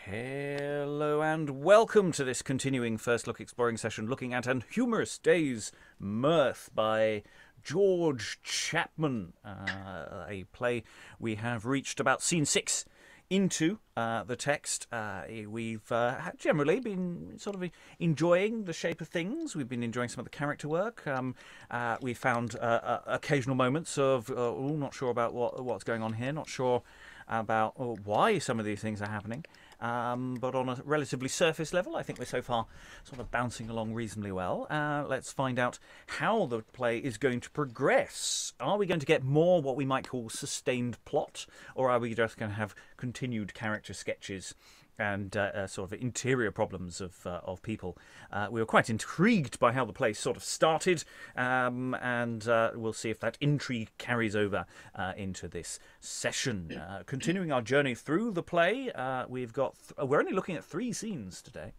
Hello and welcome to this continuing First Look Exploring session looking at An Humorous Day's Mirth by George Chapman, a play we have reached about scene 6 into the text. We've generally been sort of enjoying the shape of things. We've been enjoying some of the character work. We found occasional moments of, not sure about what's going on here, not sure about why some of these things are happening. But on a relatively surface level, I think we're so far sort of bouncing along reasonably well. Let's find out how the play is going to progress. Are we going to get more what we might call sustained plot, or are we just going to have continued character sketches and sort of interior problems of people? We were quite intrigued by how the play sort of started, and we'll see if that intrigue carries over into this session. Continuing our journey through the play, we're only looking at 3 scenes today.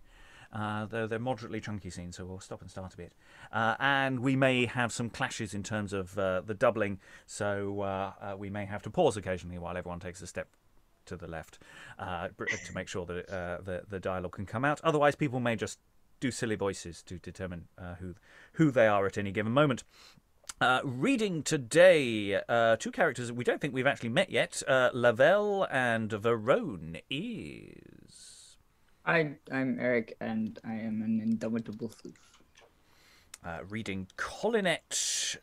Though they're moderately chunky scenes, so we'll stop and start a bit. And we may have some clashes in terms of the doubling, so we may have to pause occasionally while everyone takes a step to the left to make sure that the dialogue can come out. Otherwise, people may just do silly voices to determine who they are at any given moment. Reading today, 2 characters that we don't think we've actually met yet. Lavel and Verone is... I'm Eric, and I am an indomitable thief. Reading Colinet,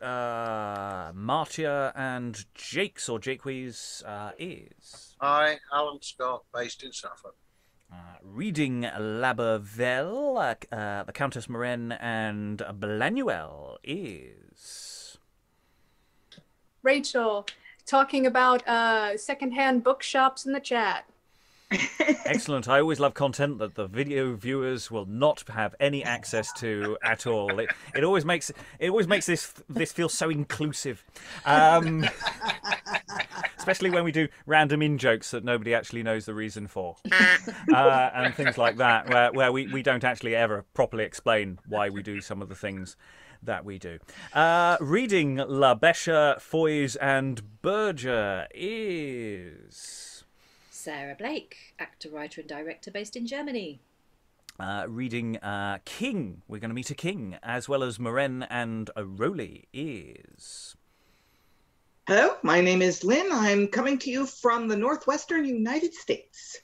Martia and Jaques or Jaques is... Hi, Alan Scott, based in Suffolk. Reading Labervele, the Countess Moren and Blanuel is... Rachael, talking about secondhand bookshops in the chat. Excellent. I always love content that the video viewers will not have any access to at all. It always makes this feel so inclusive. Especially when we do random in-jokes that nobody actually knows the reason for. And things like that, where we don't actually ever properly explain why we do some of the things that we do. Reading Labesha, Foyes and Berger is... Sarah Blake, actor, writer and director based in Germany. Reading King, we're going to meet a king, as well as Moren and Rowley is... Hello, my name is Lynn. I'm coming to you from the northwestern United States.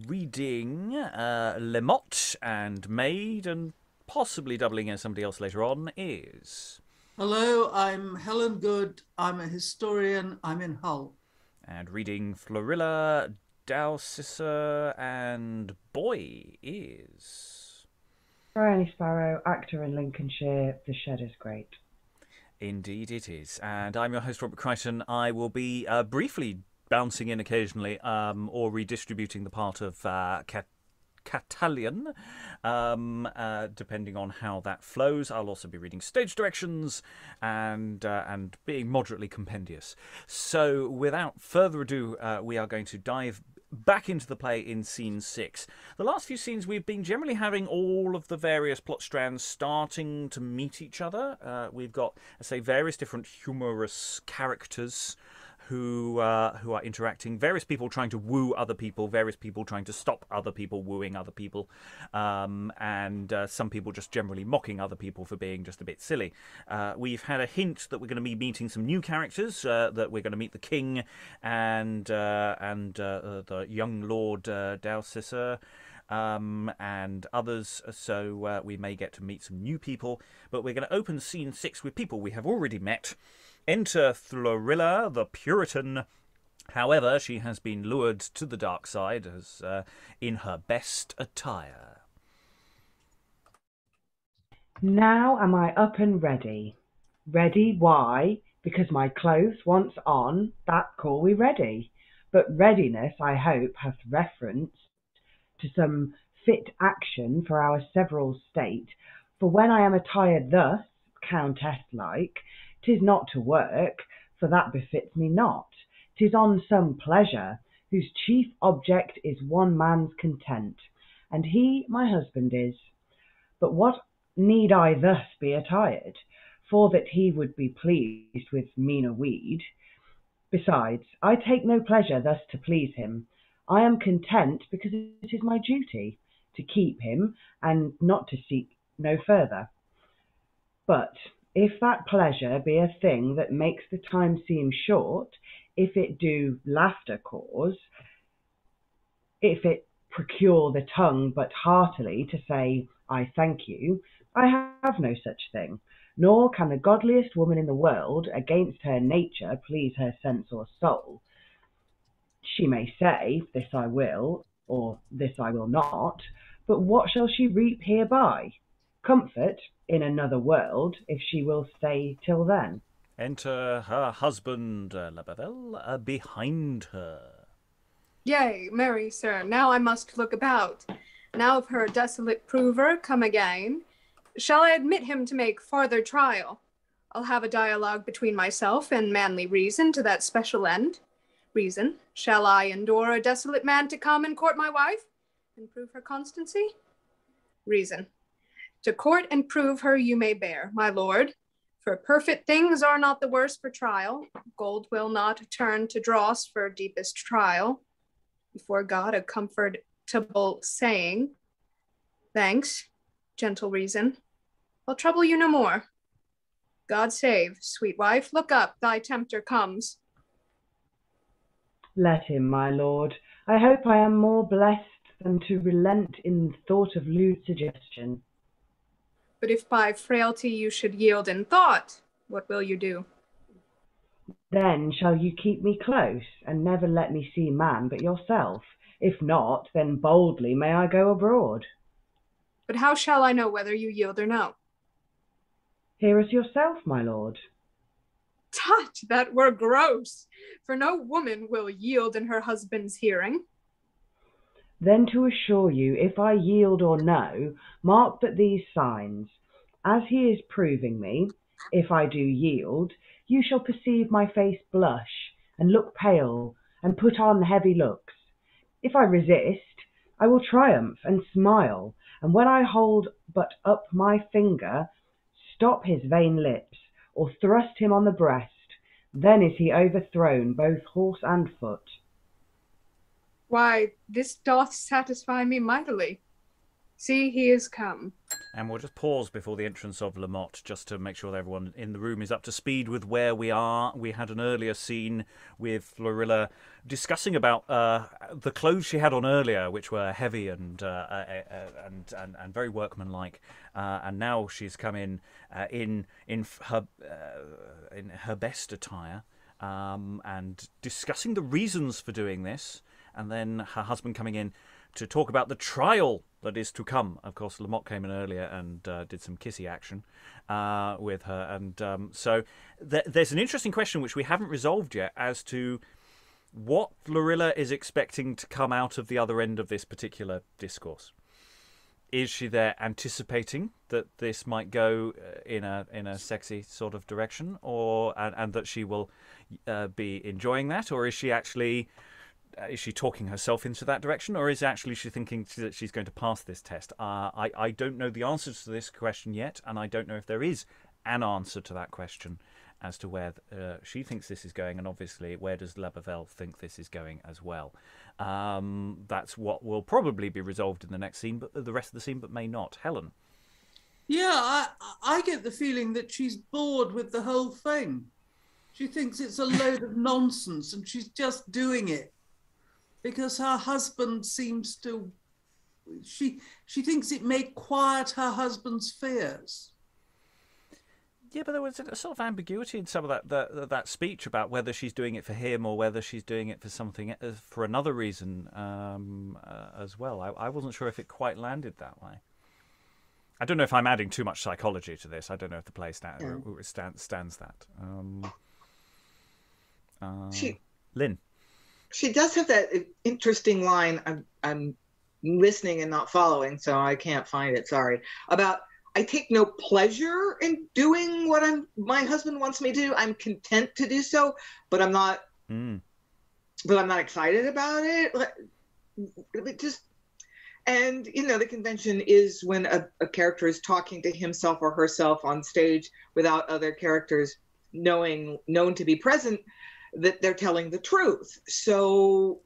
Reading Lemot and Maid, and possibly doubling as somebody else later on, is... Hello, I'm Helen Good. I'm a historian. I'm in Hull. And reading Florilla, Dowsecer and Boy is... Briony Sparrow, actor in Lincolnshire. The Shed is great. Indeed it is. And I'm your host, Robert Crighton. I will be briefly bouncing in occasionally or redistributing the part of Catalian, depending on how that flows. I'll also be reading stage directions and being moderately compendious. So without further ado, we are going to dive back into the play in scene 6. The last few scenes we've been generally having all of the various plot strands starting to meet each other. We've got, I say, various different humorous characters who are interacting, various people trying to woo other people, various people trying to stop other people wooing other people, and some people just generally mocking other people for being just a bit silly. We've had a hint that we're going to be meeting some new characters, that we're going to meet the king and the young Lord Dowsecer, and others, so we may get to meet some new people, but we're going to open scene 6 with people we have already met. Enter Florilla, the Puritan. However, she has been lured to the dark side as in her best attire. Now am I up and ready. Ready, why? Because my clothes once on, that call we ready. But readiness, I hope, hath reference to some fit action for our several state. For when I am attired thus, countess-like, 'tis not to work, for that befits me not. 'Tis on some pleasure, whose chief object is one man's content, and he my husband is. But what need I thus be attired, for that he would be pleased with meaner weed? Besides, I take no pleasure thus to please him. I am content because it is my duty to keep him and not to seek no further. But if that pleasure be a thing that makes the time seem short, if it do laughter cause, if it procure the tongue but heartily to say, I thank you, I have no such thing, nor can the godliest woman in the world, against her nature, please her sense or soul. She may say, this I will, or this I will not, but what shall she reap hereby? Comfort in another world, if she will stay till then. Enter her husband, Labervele, behind her. Yea, marry, sir, now I must look about. Now if her desolate prover come again, shall I admit him to make farther trial? I'll have a dialogue between myself and manly reason to that special end. Reason, shall I endure a desolate man to come and court my wife, and prove her constancy? Reason, to court and prove her you may bear, my lord, for perfect things are not the worse for trial. Gold will not turn to dross for deepest trial. Before God a comfortable saying, thanks, gentle reason, I'll trouble you no more. God save, sweet wife, look up, thy tempter comes. Let him, my lord. I hope I am more blessed than to relent in thought of lewd suggestion. But if by frailty you should yield in thought, what will you do? Then shall you keep me close, and never let me see man but yourself. If not, then boldly may I go abroad. But how shall I know whether you yield or no? Hear us yourself, my lord. Tut, that were gross, for no woman will yield in her husband's hearing. Then to assure you, if I yield or no, mark but these signs. As he is proving me, if I do yield, you shall perceive my face blush, and look pale, and put on heavy looks. If I resist, I will triumph and smile, and when I hold but up my finger, stop his vain lips, or thrust him on the breast, then is he overthrown both horse and foot. Why, this doth satisfy me mightily. See, he is come. And we'll just pause before the entrance of Lemot, just to make sure that everyone in the room is up to speed with where we are. We had an earlier scene with Florilla discussing about the clothes she had on earlier, which were heavy and very workmanlike. And now she's come in her best attire, and discussing the reasons for doing this. And then her husband coming in to talk about the trial that is to come. Of course, Lemot came in earlier and did some kissy action with her. And so there's an interesting question which we haven't resolved yet as to what Florilla is expecting to come out of the other end of this particular discourse. Is she there anticipating that this might go in a sexy sort of direction, or and that she will be enjoying that, or is she actually... is she talking herself into that direction, or is actually she thinking that she's going to pass this test? I don't know the answer to this question yet, and I don't know if there is an answer to that question as to where she thinks this is going, and obviously where does Labervele think this is going as well. That's what will probably be resolved in the next scene, but the rest of the scene, but may not. Helen? Yeah, I get the feeling that she's bored with the whole thing. She thinks it's a load of nonsense, and she's just doing it because her husband seems to, she thinks it may quiet her husband's fears. Yeah, but there was a sort of ambiguity in some of that speech about whether she's doing it for him or whether she's doing it for something, for another reason as well. I wasn't sure if it quite landed that way. I don't know if I'm adding too much psychology to this. I don't know if the play stands that. Lynn? She does have that interesting line, I'm listening and not following, so I can't find it, sorry, about I take no pleasure in doing what my husband wants me to do. I'm content to do so, but I'm not excited about it. And the convention is when a character is talking to himself or herself on stage without other characters known to be present, that they're telling the truth. So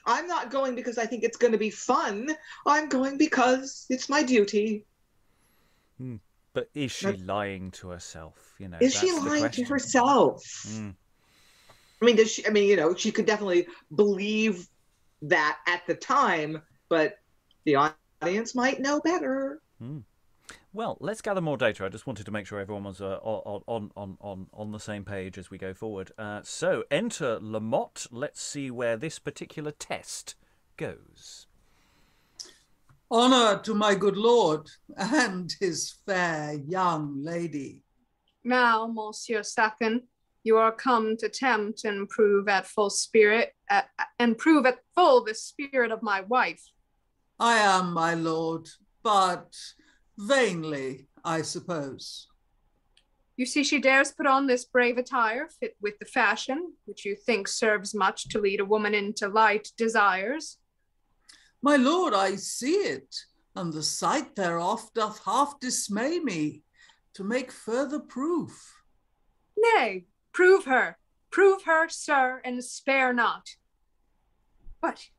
I'm not going because I think it's going to be fun. I'm going because it's my duty. But is she lying to herself? You know, Is she that's the lying to question. herself? I mean, does she? I mean, you know, she could definitely believe that at the time, but the audience might know better. Well, let's gather more data. I just wanted to make sure everyone was on the same page as we go forward. So, enter Lemot. Let's see where this particular test goes. Honour to my good lord and his fair young lady. Now, Monsieur Sachin, you are come to tempt and prove at full spirit, and prove at full the spirit of my wife. I am, my lord, but vainly, I suppose. You see, she dares put on this brave attire, fit with the fashion, which you think serves much to lead a woman into light desires. My lord, I see it, and the sight thereof doth half dismay me, to make further proof. Nay, prove her, sir, and spare not. What?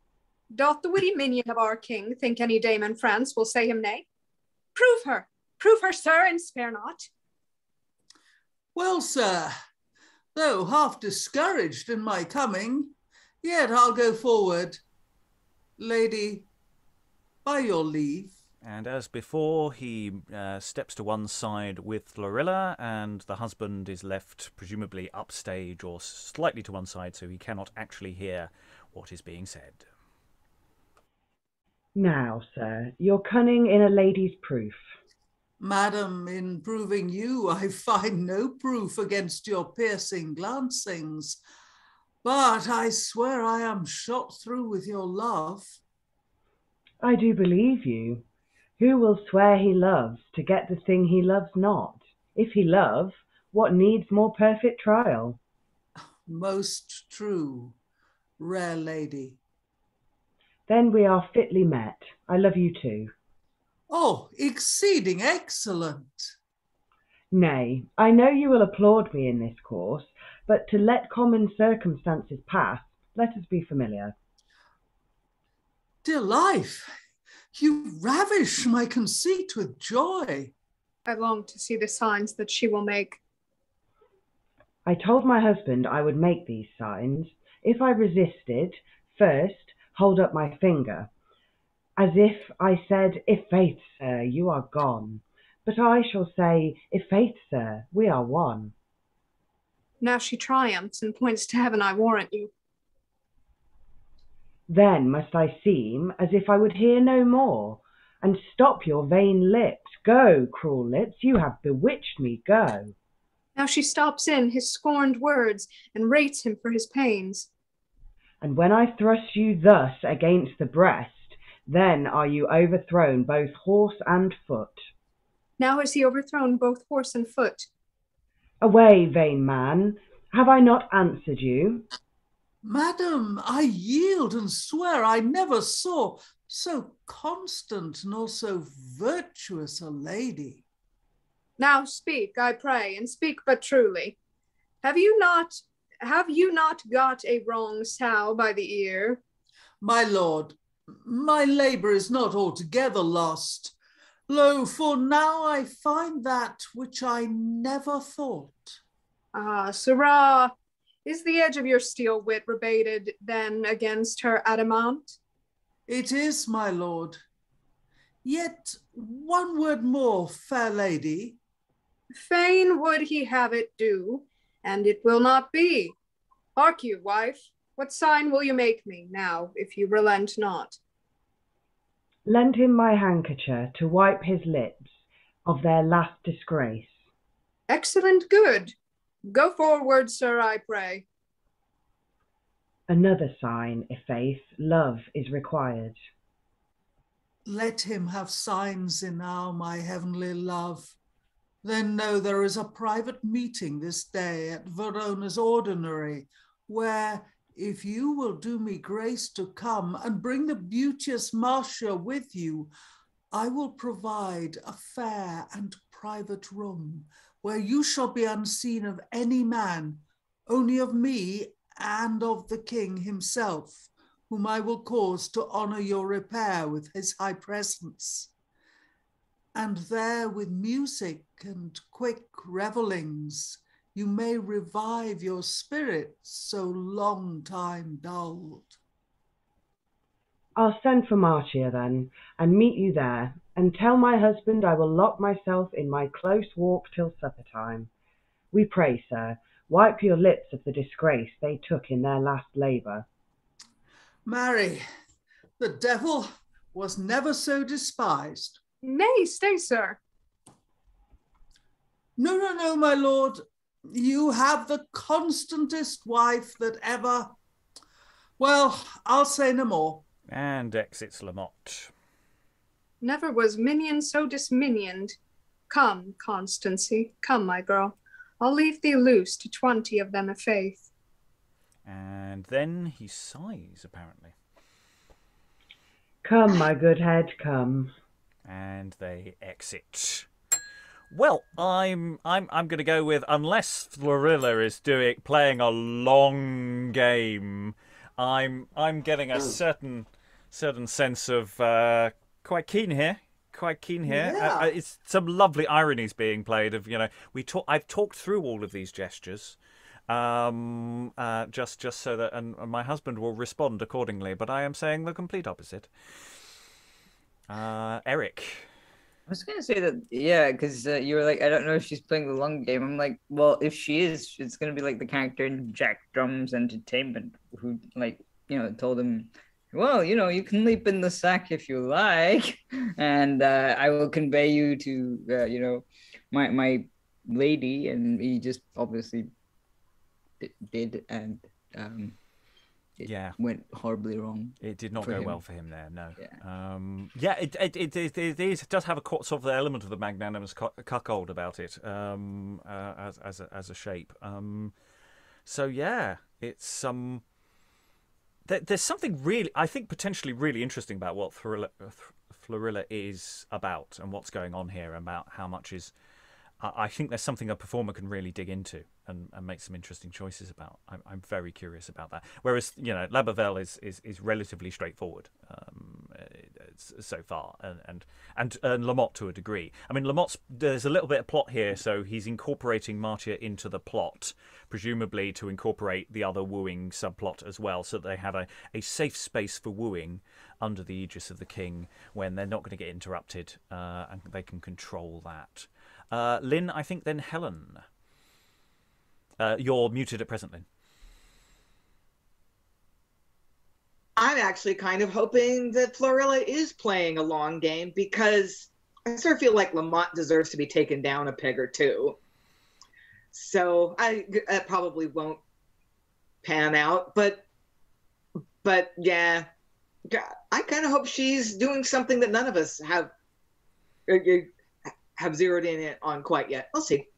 Doth the witty minion of our king think any dame in France will say him nay? Prove her, sir, and spare not. Well, sir, though half discouraged in my coming, yet I'll go forward. Lady, by your leave. And as before, he steps to one side with Florilla, and the husband is left presumably upstage or slightly to one side, so he cannot actually hear what is being said. Now, sir, your cunning in a lady's proof. Madam, in proving you, I find no proof against your piercing glancings, but I swear I am shot through with your love. I do believe you. Who will swear he loves to get the thing he loves not? If he love, what needs more perfect trial? Most true, rare lady. Then we are fitly met. I love you too. Oh, exceeding excellent. Nay, I know you will applaud me in this course, but to let common circumstances pass, let us be familiar. Dear life, you ravish my conceit with joy. I long to see the signs that she will make. I told my husband I would make these signs. If I resisted, first hold up my finger, as if I said, "If faith, sir, you are gone." But I shall say, "If faith, sir, we are one." Now she triumphs and points to heaven, I warrant you. Then must I seem as if I would hear no more, and stop your vain lips. Go, cruel lips, you have bewitched me, go. Now she stops in his scorned words and rates him for his pains. And when I thrust you thus against the breast, then are you overthrown both horse and foot. Now has he overthrown both horse and foot. Away, vain man, have I not answered you? Madam, I yield and swear I never saw so constant nor so virtuous a lady. Now speak, I pray, and speak but truly. Have you not got a wrong sow by the ear? My lord, my labour is not altogether lost. Lo, for now I find that which I never thought. Ah, sirrah, is the edge of your steel wit rebated then against her adamant? It is, my lord. Yet one word more, fair lady. Fain would he have it do, and it will not be. Hark you, wife, what sign will you make me now, if you relent not? Lend him my handkerchief to wipe his lips of their last disgrace. Excellent good. Go forward, sir, I pray. Another sign, if faith, love is required. Let him have signs enow, my heavenly love. Then know there is a private meeting this day at Verone's ordinary, where, if you will do me grace to come and bring the beauteous Martia with you, I will provide a fair and private room, where you shall be unseen of any man, only of me and of the king himself, whom I will cause to honour your repair with his high presence. And there with music and quick revellings, you may revive your spirits so long time dulled. I'll send for Martia then, and meet you there, and tell my husband I will lock myself in my close walk till supper time. We pray, sir, wipe your lips of the disgrace they took in their last labour. Marry, the devil was never so despised. Nay, stay, sir. No, my lord. You have the constantest wife that ever... Well, I'll say no more. And exits Lemot. Never was minion so disminioned. Come, Constancy, come, my girl. I'll leave thee loose to 20 of them of faith. And then he sighs, apparently. Come, my good head, come. And they exit. Well, I'm going to go with, unless Florilla is playing a long game, I'm getting a certain sense of quite keen here. Yeah. It's some lovely ironies being played of, I've talked through all of these gestures, just so that and my husband will respond accordingly, but I am saying the complete opposite. Eric. I was going to say that, yeah, because you were like, I don't know if she's playing the long game. I'm like, well, if she is, it's going to be like the character in Jack Drum's Entertainment who, told him, well, you can leap in the sack if you like, and I will convey you to, my lady, and he just obviously did, and it went horribly wrong. It did not go well for him there, no. Yeah. It does have a sort of element of the magnanimous cuckold about it, as a shape. So yeah, it's there's something really, I think, potentially really interesting about what Florilla is about and what's going on here, about how much is. I think there's something a performer can really dig into and make some interesting choices about. I'm very curious about that. Whereas, Labervele is relatively straightforward so far, and Lemot to a degree. I mean, there's a little bit of plot here, so he's incorporating Martia into the plot, presumably to incorporate the other wooing subplot as well, so that they have a safe space for wooing under the aegis of the king when they're not going to get interrupted, and they can control that. Lynn, I think, then Helen. You're muted at present, Lynn. I'm actually kind of hoping that Florilla is playing a long game, because I sort of feel like Lemot deserves to be taken down a peg or two. So I probably won't pan out, but yeah, I kind of hope she's doing something that none of us have zeroed in on quite yet. We'll see.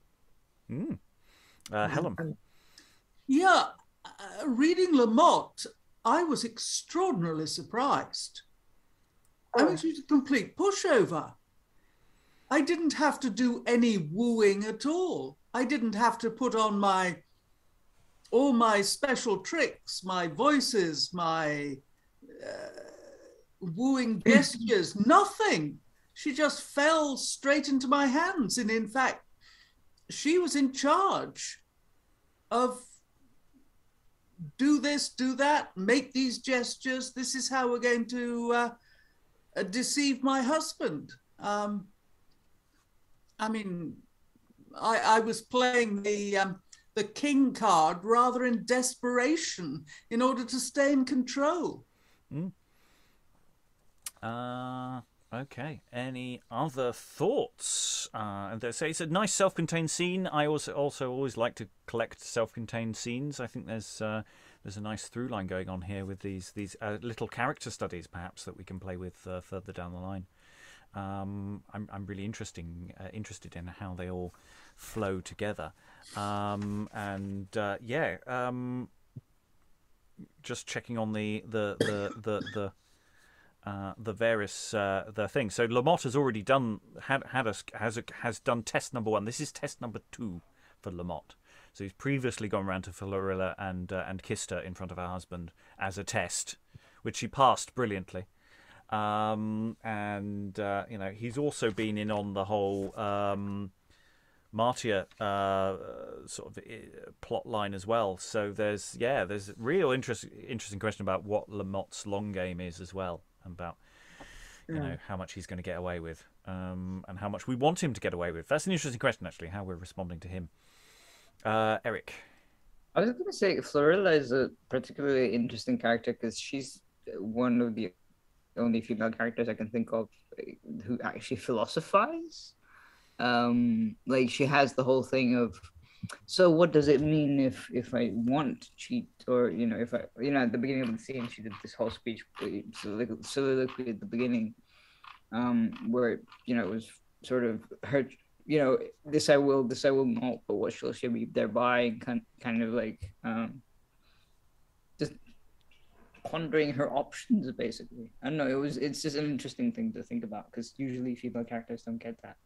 Helen. Yeah, reading Lemot, I was extraordinarily surprised. I mean, she's a complete pushover. I didn't have to do any wooing at all. I didn't have to put on all my special tricks, my voices, my wooing gestures, nothing. She just fell straight into my hands. And in fact, she was in charge of do this, do that, make these gestures. This is how we're going to deceive my husband. I mean, I was playing the king card rather in desperation in order to stay in control. Okay. Any other thoughts? And they say it's a nice self-contained scene. I also always like to collect self-contained scenes. I think there's a nice through line going on here with these little character studies, perhaps, that we can play with further down the line. I'm really interested in how they all flow together. Just checking on the various the things. So Lemot has already done has done test number 1. This is test number 2 for Lemot. So he's previously gone around to Florilla and kissed her in front of her husband as a test, which she passed brilliantly. He's also been in on the whole Martia sort of plot line as well. So there's real interesting question about what Lemot's long game is as well, about how much he's going to get away with, and how much we want him to get away with. That's an interesting question, actually, how we're responding to him. Eric. I was going to say Florilla is a particularly interesting character because she's one of the only female characters I can think of who actually philosophize. Like she has the whole thing of, so what does it mean if I want to cheat, or if I at the beginning of the scene she did this whole speech soliloquy at the beginning, where it was sort of her, this I will not, but what shall she be thereby, kind of like just pondering her options basically. I don't know, it's just an interesting thing to think about because usually female characters don't get that.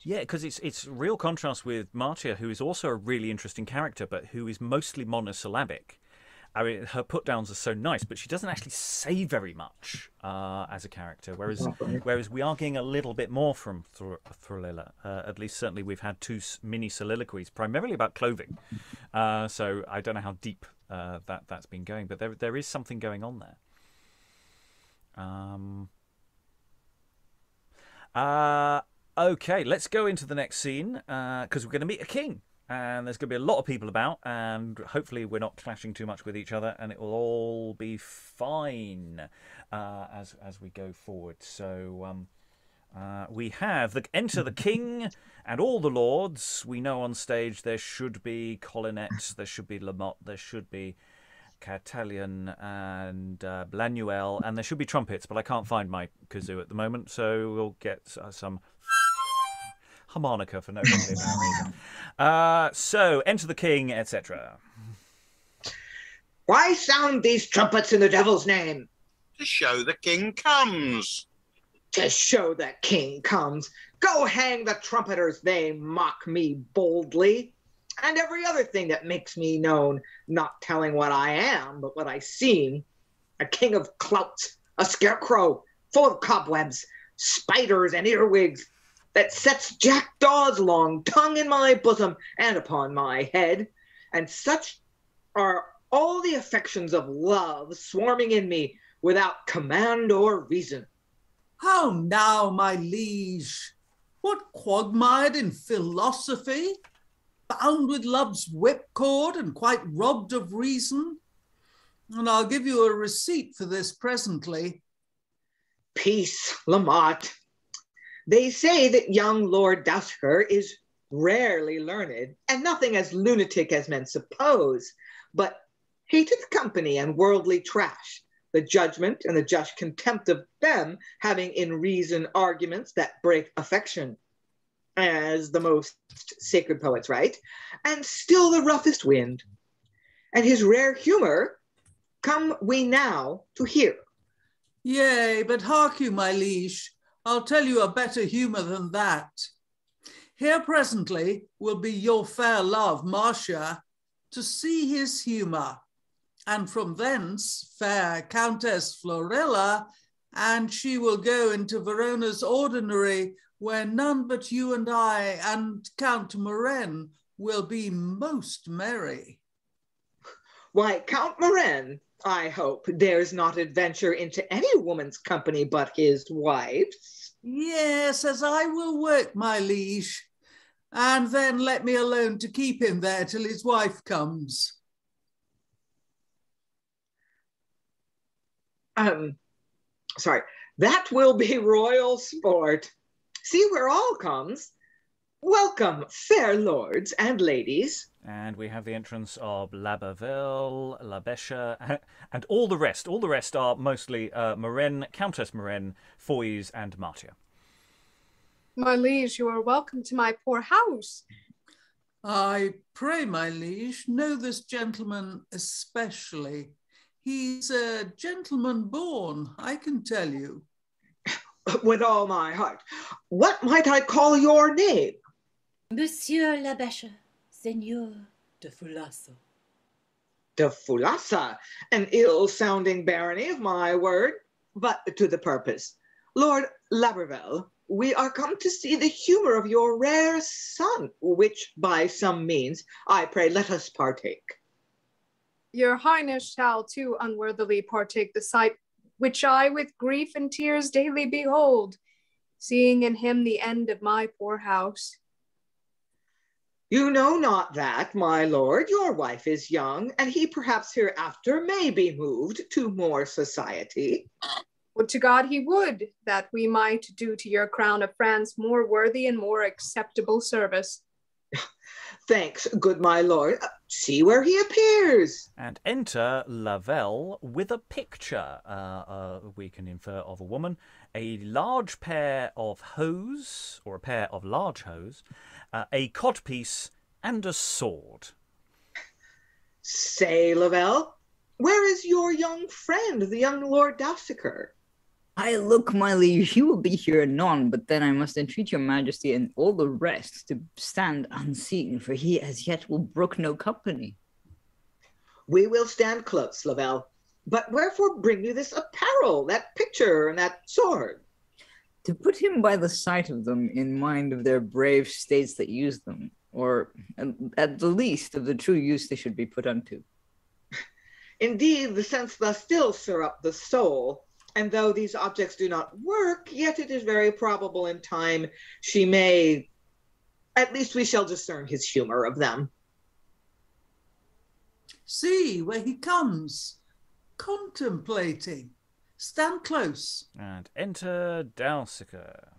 Yeah, because it's real contrast with Martia, who is also a really interesting character, but who is mostly monosyllabic. I mean, her put-downs are so nice, but she doesn't actually say very much as a character, whereas we are getting a little bit more from Florilla. At least certainly we've had 2 mini soliloquies, primarily about clothing. So I don't know how deep that's been going, but there is something going on there. Okay, let's go into the next scene, because we're going to meet a king. And there's going to be a lot of people about, and hopefully we're not clashing too much with each other, and it will all be fine as we go forward. So we have enter the king and all the lords. We know on stage there should be Colinet, there should be Lemot, there should be Catalian and Blanuel, and there should be trumpets, but I can't find my kazoo at the moment, so we'll get some harmonica for no reason. So, enter the king, etc. Why sound these trumpets in the devil's name? To show the king comes. To show the king comes. Go hang the trumpeters, they mock me boldly. And every other thing that makes me known, not telling what I am, but what I seem. A king of clouts, a scarecrow, full of cobwebs, spiders and earwigs, that sets jackdaw's long tongue in my bosom and upon my head, and such are all the affections of love swarming in me without command or reason. How now, my liege? What quagmired in philosophy? Bound with love's whipcord and quite robbed of reason? And I'll give you a receipt for this presently. Peace, Lemot. They say that young Lord Dowsecer is rarely learned, and nothing as lunatic as men suppose, but hateth company and worldly trash, the judgment and the just contempt of them having in reason arguments that break affection, as the most sacred poets write, and still the roughest wind. And his rare humor come we now to hear. Yea, but hark you, my liege, I'll tell you a better humour than that. Here presently will be your fair love, Martia, to see his humour, and from thence fair Countess Florilla, and she will go into Verona's ordinary, where none but you and I and Count Moren will be most merry. Why, Count Moren, I hope, dares not adventure into any woman's company but his wife's. Yes, as I will work, my liege, and then let me alone to keep him there till his wife comes. Sorry, that will be royal sport. See where all comes. Welcome, fair lords and ladies. And we have the entrance of Labervele, Labesha, and all the rest. All the rest are mostly Moren, Countess Moren, Foyes, and Martia. My liege, you are welcome to my poor house. I pray, my liege, know this gentleman especially. He's a gentleman born, I can tell you. With all my heart. What might I call your name? Monsieur Labesha, Seigneur de Fulasso. De Fulassa, an ill-sounding barony of my word, but to the purpose. Lord Labervele, we are come to see the humor of your rare son, which by some means, I pray, let us partake. Your highness shall too unworthily partake the sight which I with grief and tears daily behold, seeing in him the end of my poor house. You know not that, my lord, your wife is young, and he perhaps hereafter may be moved to more society. Would to God he would, that we might do to your crown of France more worthy and more acceptable service. Thanks, good my lord. See where he appears. And enter Lavel with a picture, we can infer, of a woman, a large pair of hose, or a pair of large hose, a codpiece, and a sword. Say, Lavel, where is your young friend, the young Lord Dowsecer? I look, my liege, he will be here anon, but then I must entreat your majesty and all the rest to stand unseen, for he as yet will brook no company. We will stand close, Lavel. But wherefore bring you this apparel, that picture, and that sword? To put him by the sight of them in mind of their brave states that use them, or at the least of the true use they should be put unto. Indeed, the sense thus still stir up the soul, and though these objects do not work, yet it is very probable in time she may, at least we shall discern his humor of them. See where he comes, contemplating. Stand close. And enter Dowsecer.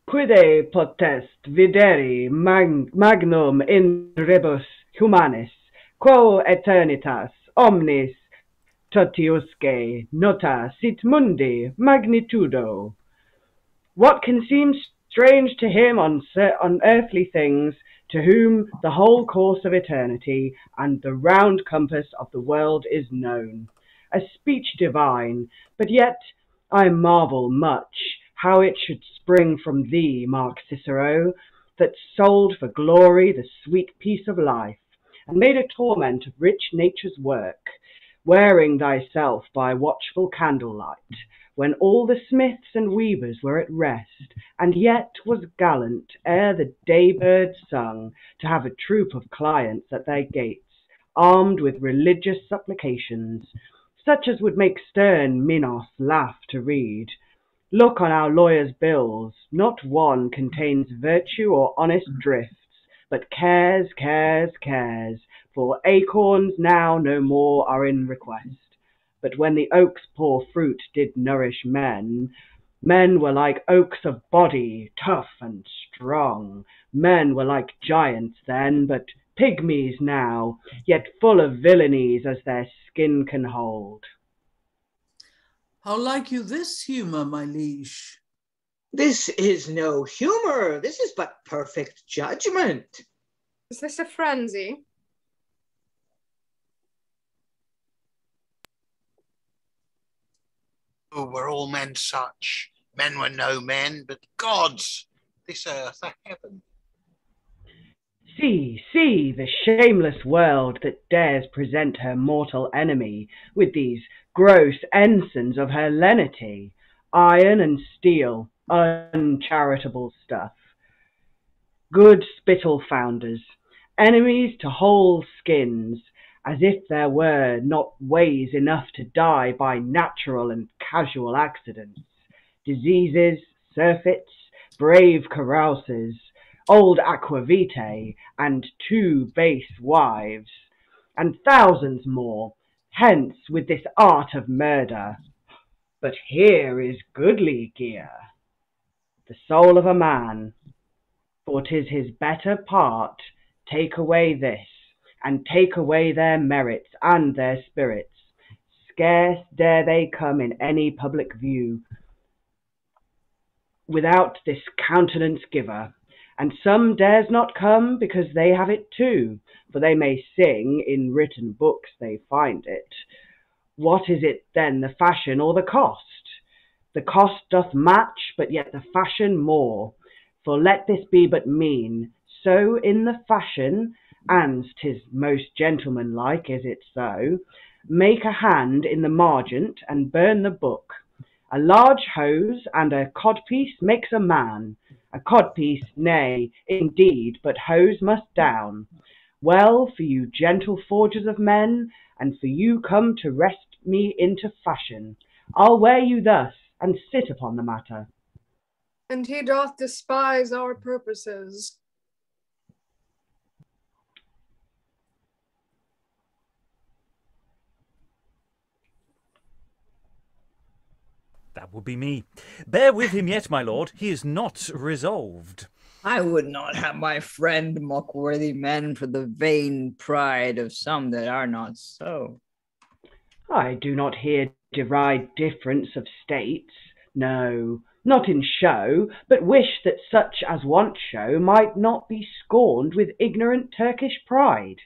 Quide potest videri magnum in rebus humanis, quo eternitas omnis totiusque nota sit mundi magnitudo. What can seem strange to him on earthly things, to whom the whole course of eternity and the round compass of the world is known. A speech divine, but yet I marvel much how it should spring from thee, Mark Cicero, that sold for glory the sweet peace of life, and made a torment of rich nature's work, wearing thyself by watchful candlelight, when all the smiths and weavers were at rest, and yet was gallant ere the day-bird sung, to have a troop of clients at thy gates, armed with religious supplications, such as would make stern Minos laugh to read. Look on our lawyers' bills, not one contains virtue or honest drifts, but cares, cares, cares, for acorns now no more are in request. But when the oak's poor fruit did nourish men, men were like oaks of body, tough and strong. Men were like giants then, but pygmies now, yet full of villainies as their skin can hold. How like you this humour, my liege? This is no humor. This is but perfect judgment. Is this a frenzy? Oh, were all men such? Men were no men, but gods, this earth a heaven. See, see, the shameless world that dares present her mortal enemy with these gross ensigns of her lenity, iron and steel, uncharitable stuff. Good spittle founders, enemies to whole skins, as if there were not ways enough to die by natural and casual accidents, diseases, surfeits, brave carouses, old aquavitae, and 2 base wives, and thousands more, hence with this art of murder. But here is goodly gear, the soul of a man, for 'tis his better part, take away this, and take away their merits and their spirits. Scarce dare they come in any public view without this countenance giver, and some dares not come because they have it too, for they may sing, in written books they find it. What is it then, the fashion or the cost? The cost doth match, but yet the fashion more, for let this be but mean, so in the fashion and 'tis most gentlemanlike, is it so? Make a hand in the margent and burn the book. A large hose and a codpiece makes a man. A codpiece, nay, indeed, but hose must down. Well, for you gentle forgers of men, and for you come to wrest me into fashion, I'll wear you thus, and sit upon the matter. And he doth despise our purposes. That would be me. Bear with him yet, my lord. He is not resolved. I would not have my friend mock worthy men for the vain pride of some that are not so. I do not here deride difference of states, no, not in show, but wish that such as want show might not be scorned with ignorant Turkish pride,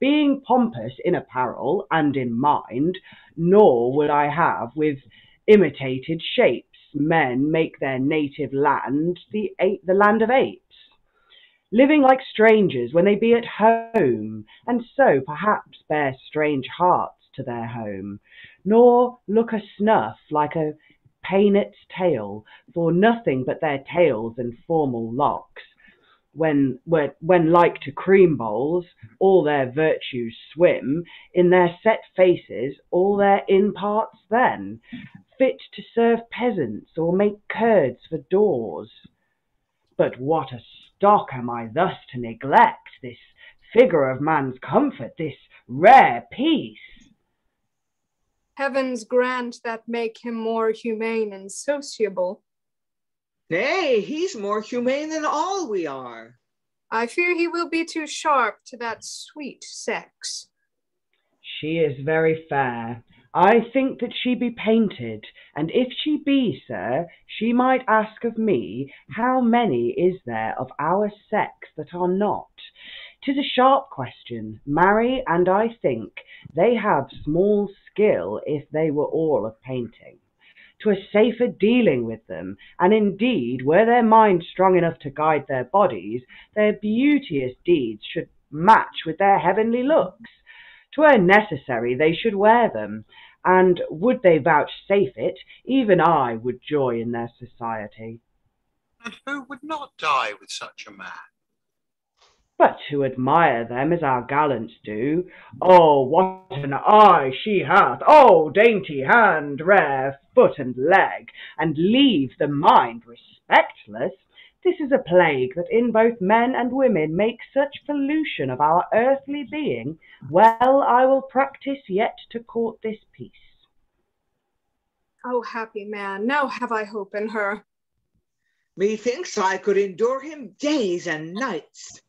being pompous in apparel and in mind, nor would I have with imitated shapes men make their native land the land of apes, living like strangers when they be at home, and so perhaps bear strange hearts to their home, nor look a snuff like a painet's tail, for nothing but their tails and formal locks, when like to cream bowls, all their virtues swim, in their set faces all their in parts then, fit to serve peasants or make curds for doors. But what a stock am I thus to neglect, this figure of man's comfort, this rare peace? Heavens grant that make him more humane and sociable. Nay, he's more humane than all we are. I fear he will be too sharp to that sweet sex. She is very fair. I think that she be painted, and if she be, sir, she might ask of me, how many is there of our sex that are not? 'Tis a sharp question, marry, and I think they have small skill if they were all of painting. 'Twere safer dealing with them, and indeed, were their minds strong enough to guide their bodies, their beauteous deeds should match with their heavenly looks. 'Twere necessary they should wear them, and would they vouchsafe it, even I would joy in their society. And who would not die with such a man? But to admire them as our gallants do, oh, what an eye she hath, oh, dainty hand, rare foot and leg, and leave the mind respectless, this is a plague that in both men and women makes such pollution of our earthly being. Well, I will practice yet to court this peace. Oh, happy man, now have I hope in her. Methinks I could endure him days and nights.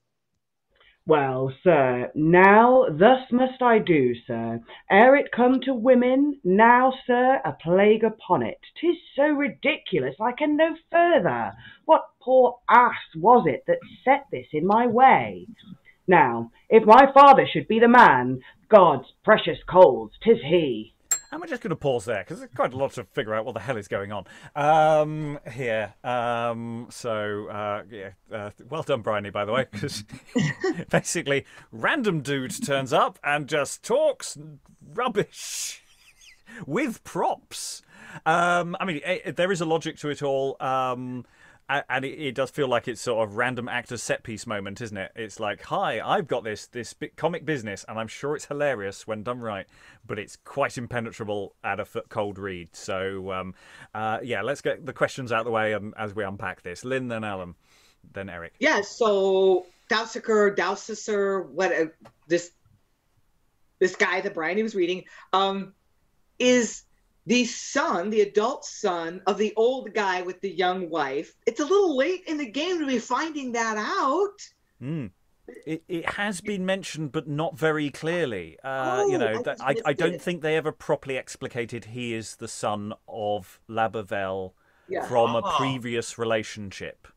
Well, sir, now thus must I do, sir. Ere it come to women, now, sir, a plague upon it. 'Tis so ridiculous I can no further. What poor ass was it that set this in my way? Now, if my father should be the man, God's precious coals, 'tis he. I'm just going to pause there because there's quite a lot to figure out what the hell is going on here. Well done, Briony, by the way, because basically random dude turns up and just talks rubbish with props. There is a logic to it all. And it does feel like it's sort of random actor's set piece moment, isn't it? It's like, hi, I've got this comic business, and I'm sure it's hilarious when done right, but it's quite impenetrable at a cold read. So, let's get the questions out of the way as we unpack this. Lynn, then Alan, then Eric. Yeah, so Dowsecer, this guy that Briony was reading, is the son, the adult son of the old guy with the young wife. It's a little late in the game to be finding that out. It has been mentioned, but not very clearly. I don't think they ever properly explicated he is the son of Labervele from a previous relationship.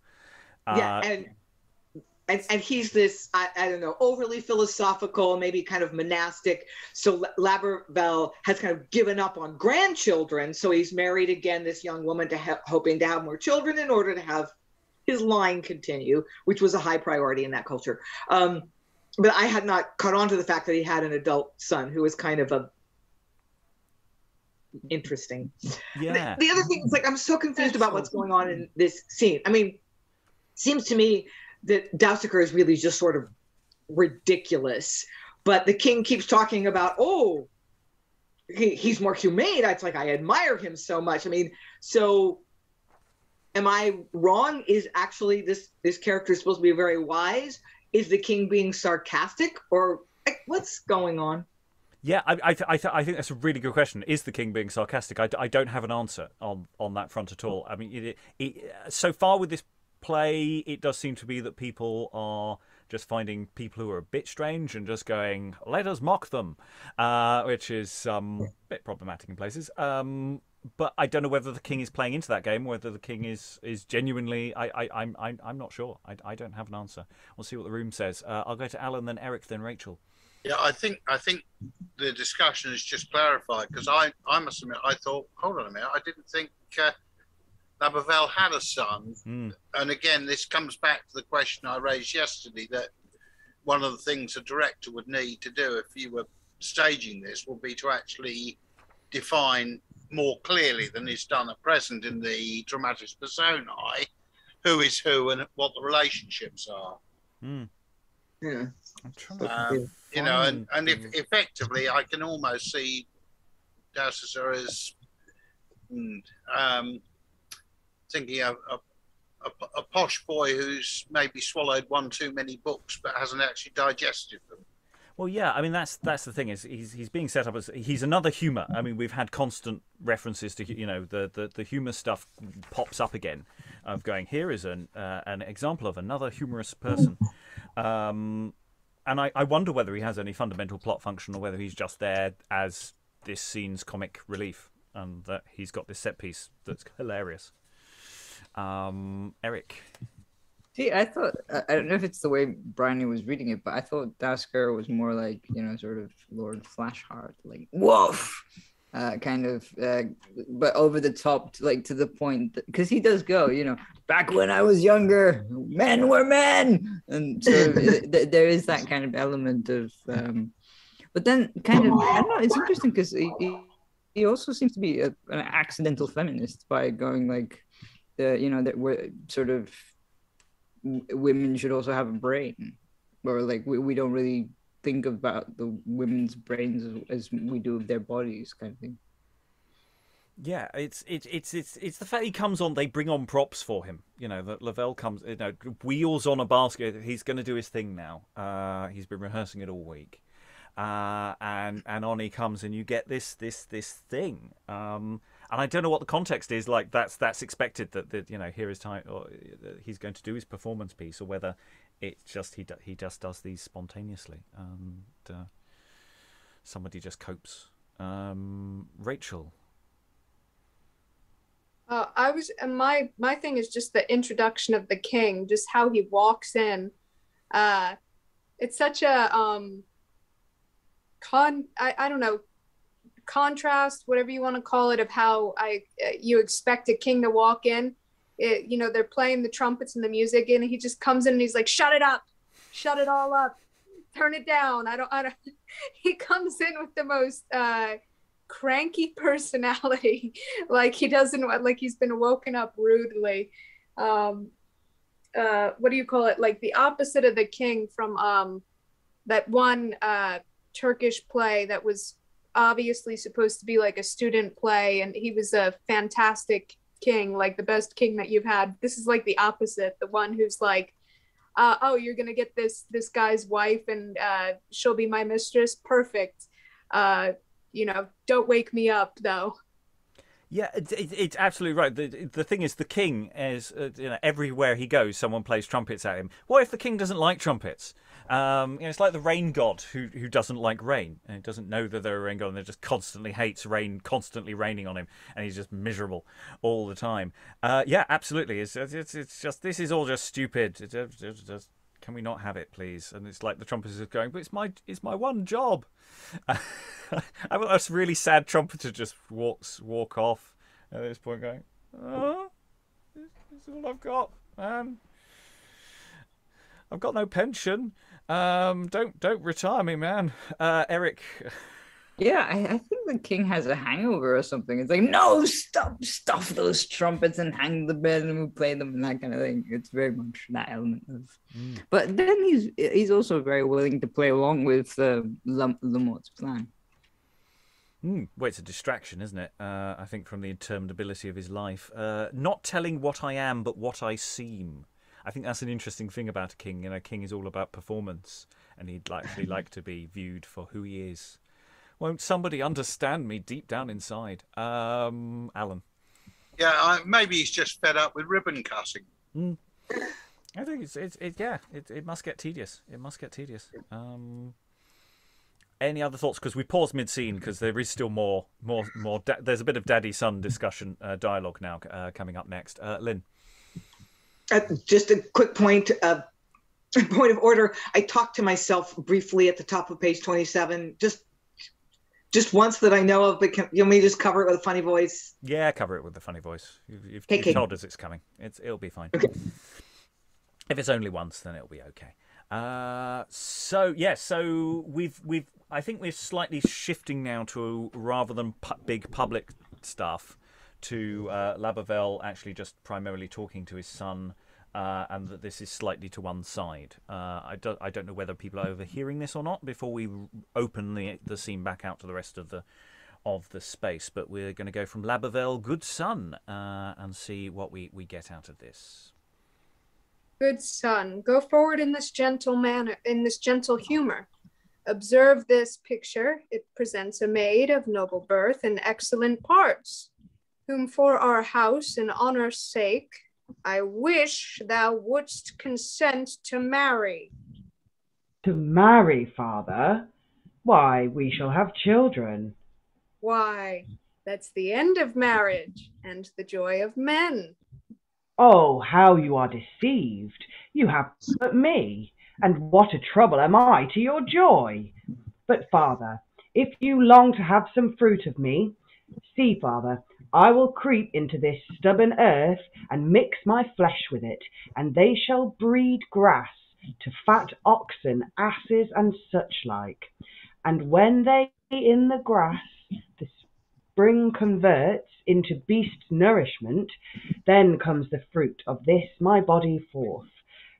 And he's this, I don't know, overly philosophical, maybe kind of monastic. So Labervele has kind of given up on grandchildren. So he's married again this young woman, hoping to have more children in order to have his line continue, which was a high priority in that culture. but I had not caught on to the fact that he had an adult son who was kind of a interesting. Yeah. The other thing is, like, I'm so confused about what's going on in this scene. I mean, seems to me that Dowsecer is really just sort of ridiculous, but the king keeps talking about, oh, he's more humane. It's like, I admire him so much. I mean, so am I wrong? Is actually this character supposed to be very wise? Is the king being sarcastic, or like, what's going on? Yeah, I think that's a really good question. Is the king being sarcastic? I don't have an answer on that front at all. I mean, so far with this play, it does seem to be that people are just finding people who are a bit strange and just going, let us mock them, which is a bit problematic in places. But I don't know whether the king is playing into that game, whether the king is genuinely. I'm not sure. I don't have an answer. We'll see what the room says. I'll go to Alan, then Eric, then Rachael. Yeah, I think the discussion is just clarified, because I must admit, I thought, hold on a minute, I didn't think Labervele had a son. And again, this comes back to the question I raised yesterday, that one of the things a director would need to do if you were staging this would be to actually define more clearly than is done at present in the dramatis personae who is who and what the relationships are. Yeah. I'm trying to you know, and if effectively, I can almost see Dowsecer as thinking of a posh boy who's maybe swallowed one too many books but hasn't actually digested them. Well, yeah, I mean that's the thing, is he's being set up as he's another humour. I mean, we've had constant references to, you know, the humour stuff pops up again, of going, here is an example of another humorous person. And I wonder whether he has any fundamental plot function, or whether he's just there as this scene's comic relief, and that he's got this set piece that's hilarious. Eric? See, I thought, I don't know if it's the way Briony was reading it, but I thought Dowsecer was more like, you know, sort of Lord Flashheart, like, woof! Kind of, but over the top, like, to the point, because he does go, you know, back when I was younger, men were men, and so there is that kind of element of, but then kind of, I don't know, it's interesting because he also seems to be an accidental feminist by going like, you know, that we're sort of, women should also have a brain, or like we don't really think about the women's brains as we do of their bodies, kind of thing. Yeah, it's the fact he comes on. They bring on props for him. You know, that Lavel comes. You know, wheels on a basket. He's going to do his thing now. He's been rehearsing it all week, and on he comes, and you get this thing. And I don't know what the context is. Like that's expected that you know, here is time, or he's going to do his performance piece, or whether it's just he just does these spontaneously, and somebody just copes. Rachael. My thing is just the introduction of the king, just how he walks in. It's such a I don't know, contrast, whatever you want to call it, of how you expect a king to walk in. You know, they're playing the trumpets and the music, and he just comes in and he's like, shut it up, shut it all up, turn it down. I don't he comes in with the most cranky personality, like he doesn't, like he's been woken up rudely. What do you call it, like the opposite of the king from that one Turkish play that was obviously supposed to be like a student play, and he was a fantastic king, like the best king that you've had. This is like the opposite, the one who's like, oh, you're gonna get this guy's wife, and she'll be my mistress, perfect. You know, don't wake me up though. Yeah, it's absolutely right. The thing is, the king is, you know, everywhere he goes, someone plays trumpets at him. What if the king doesn't like trumpets? You know, it's like the rain god who doesn't like rain, and doesn't know that they're a rain god, and just constantly hates rain, constantly raining on him, and he's just miserable all the time. Yeah, absolutely. It's just, this is all just stupid. Just can we not have it, please? And it's like the trumpeters are going, but it's my one job. I want this really sad trumpeter just walk off at this point, going, oh, this is all I've got, man. I've got no pension. Don't retire me, man. Eric. Yeah, I think the king has a hangover or something. It's like, no, stuff those trumpets and hang the bed and we play them and that kind of thing. It's very much that element of. But then he's also very willing to play along with Lemot's plan. Well, it's a distraction, isn't it? I think from the interminability of his life. Not telling what I am, but what I seem. I think that's an interesting thing about a king. You know, a king is all about performance, and he'd actually like to be viewed for who he is. Won't somebody understand me deep down inside? Alan. Yeah, maybe he's just fed up with ribbon cutting. I think it must get tedious. It must get tedious. Any other thoughts? Because we paused mid-scene because there is still more. There's a bit of daddy-son discussion, dialogue now coming up next. Lynn. Just a quick point of order. I talked to myself briefly at the top of page 27. Just once that I know of, but you want me to just cover it with a funny voice? Yeah, cover it with a funny voice. You've told us it's coming. It'll be fine. Okay. If it's only once, then it'll be okay. So I think we're slightly shifting now to, rather than big public stuff, to Labervele actually just primarily talking to his son, and that this is slightly to one side. I don't know whether people are overhearing this or not before we open the scene back out to the rest of the space. But we're going to go from Labervele, good son, and see what we get out of this. Good son, go forward in this gentle manner, in this gentle humor. Observe this picture. It presents a maid of noble birth and excellent parts, whom for our house and honour's sake, I wish thou wouldst consent to marry. To marry, father? Why, we shall have children. Why, that's the end of marriage and the joy of men. Oh, how you are deceived. You have but me, and what a trouble am I to your joy. But, father, if you long to have some fruit of me, see, father, I will creep into this stubborn earth and mix my flesh with it, and they shall breed grass to fat oxen, asses, and such like. And when they in the grass the spring converts into beast's nourishment, then comes the fruit of this my body forth.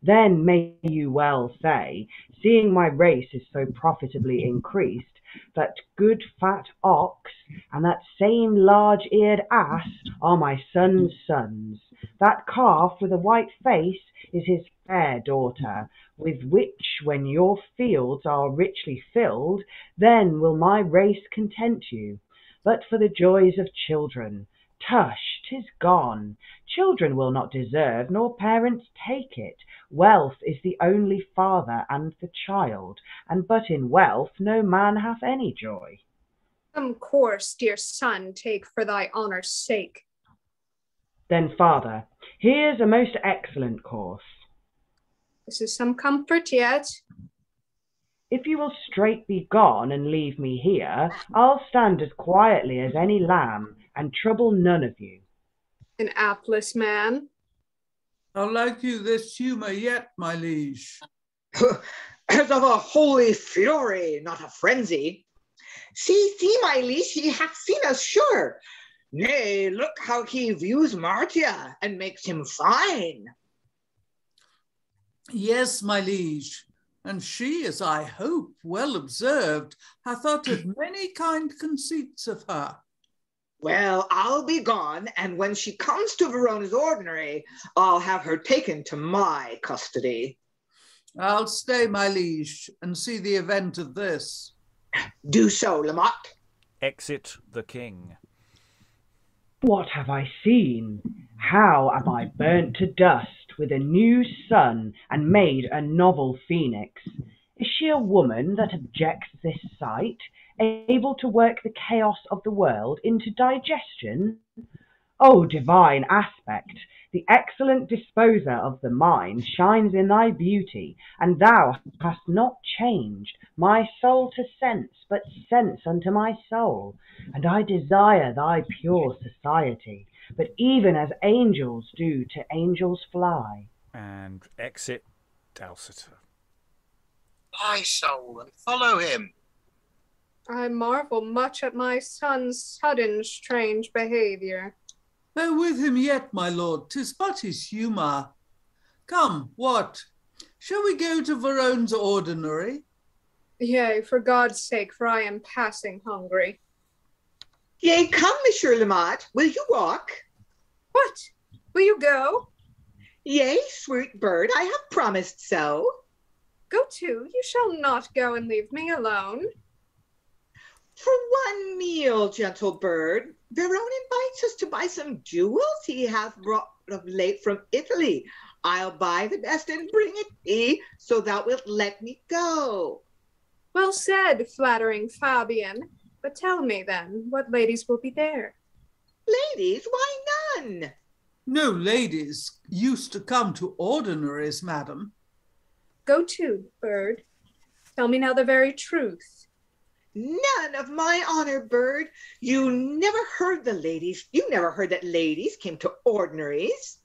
Then may you well say, seeing my race is so profitably increased, that good fat ox and that same large-eared ass are my son's sons. That calf with a white face is his fair daughter, with which when your fields are richly filled, then will my race content you. But for the joys of children, tush, 'tis gone. Children will not deserve, nor parents take it. Wealth is the only father and the child, and but in wealth no man hath any joy. Some course, dear son, take for thy honour's sake. Then, father, here's a most excellent course. This is some comfort yet. If you will straight be gone and leave me here, I'll stand as quietly as any lamb, and trouble none of you. An apless man. I'll like you this humour yet, my liege. As of a holy fury, not a frenzy. See, my liege, he hath seen us sure. Nay, look how he views Martia, and makes him fine. Yes, my liege, and she, as I hope, well observed, hath uttered many kind conceits of her. Well, I'll be gone, and when she comes to Verone's ordinary, I'll have her taken to my custody. I'll stay, my liege, and see the event of this. Do so, Lemot. Exit the king. What have I seen? How am I burnt to dust with a new sun and made a novel phoenix? Is she a woman that objects this sight, able to work the chaos of the world into digestion? O divine aspect, the excellent disposer of the mind shines in thy beauty, and thou hast not changed my soul to sense, but sense unto my soul, and I desire thy pure society, but even as angels do to angels fly. And exit Dowsecer. My soul, and follow him. I marvel much at my son's sudden strange behaviour. Bear with him yet, my lord. 'Tis but his humour. Come, what? Shall we go to Verone's ordinary? Yea, for God's sake, for I am passing hungry. Yea, come, Monsieur Lemot. Will you walk? What? Will you go? Yea, sweet bird, I have promised so. Go to. You shall not go and leave me alone. For one meal, gentle bird. Verone invites us to buy some jewels he hath brought of late from Italy. I'll buy the best and bring it thee, so thou wilt let me go. Well said, flattering Fabian. But tell me then, what ladies will be there? Ladies, why none? No ladies used to come to ordinaries, madam. Go to, bird. Tell me now the very truth. None of my honor, bird. You never heard that ladies came to ordinaries.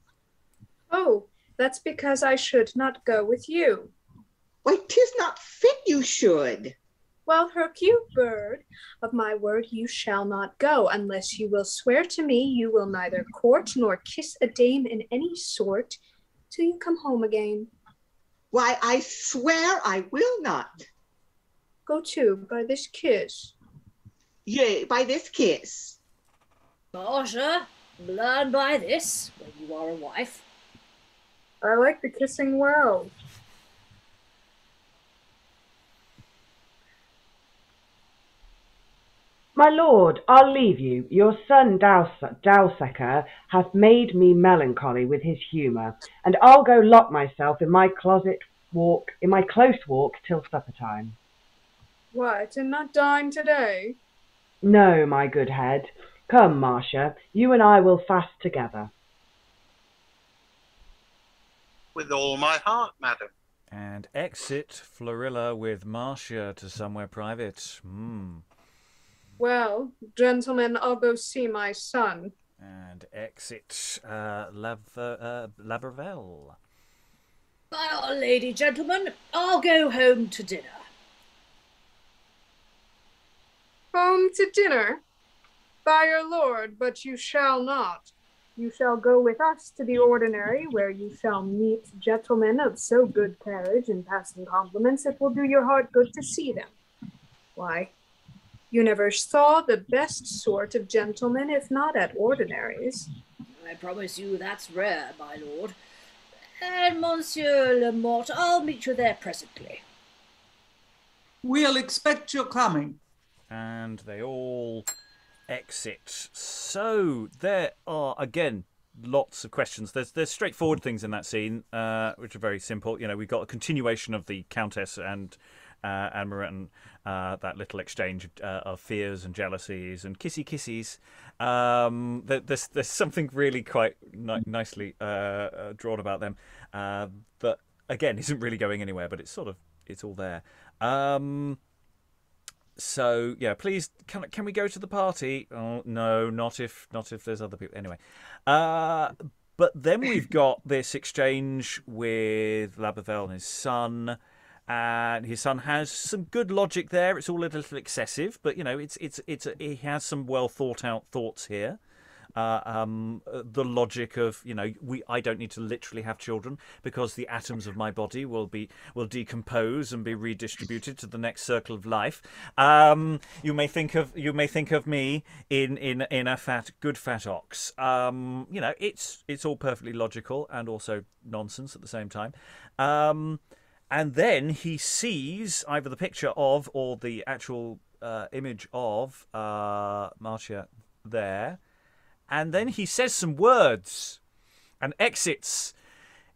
Oh, that's because I should not go with you. Why, 'tis not fit you should. Well, hark you, bird. Of my word you shall not go, unless you will swear to me you will neither court nor kiss a dame in any sort till you come home again. Why, I swear I will not. Go to, by this kiss. Yea, by this kiss. Martia, learn by this when you are a wife. I like the kissing well. My lord, I'll leave you. Your son Dowsecer hath made me melancholy with his humour, and I'll go lock myself in my close walk till supper time. What, and not dine today? No, my good head. Come, Martia, you and I will fast together. With all my heart, madam. And exit Florilla with Martia to somewhere private. Well, gentlemen, I'll go see my son. And exit Labervele. By Our Lady, gentlemen, I'll go home to dinner. Home to dinner? By your lord, but you shall not. You shall go with us to the ordinary, where you shall meet gentlemen of so good carriage and passing compliments it will do your heart good to see them. Why, you never saw the best sort of gentlemen, if not at ordinaries. I promise you that's rare, my lord. And Monsieur Lemot, I'll meet you there presently. We'll expect your coming. And they all exit. So there are, again, lots of questions. There's straightforward things in that scene, which are very simple. You know, we've got a continuation of the Countess and Moren, that little exchange of fears and jealousies and kissies. There's something really quite nicely drawn about them, that again isn't really going anywhere, but it's all there. So yeah, please can we go to the party? Oh no, not if there's other people. Anyway, but then we've got this exchange with Labervele and his son. And his son has some good logic there. It's all a little excessive, but you know, he has some well thought out thoughts here. The logic of, you know, I don't need to literally have children because the atoms of my body will decompose and be redistributed to the next circle of life. You may think of me in a good fat ox. You know, it's all perfectly logical and also nonsense at the same time. And then he sees either the picture of or the actual image of Martia there. And then he says some words and exits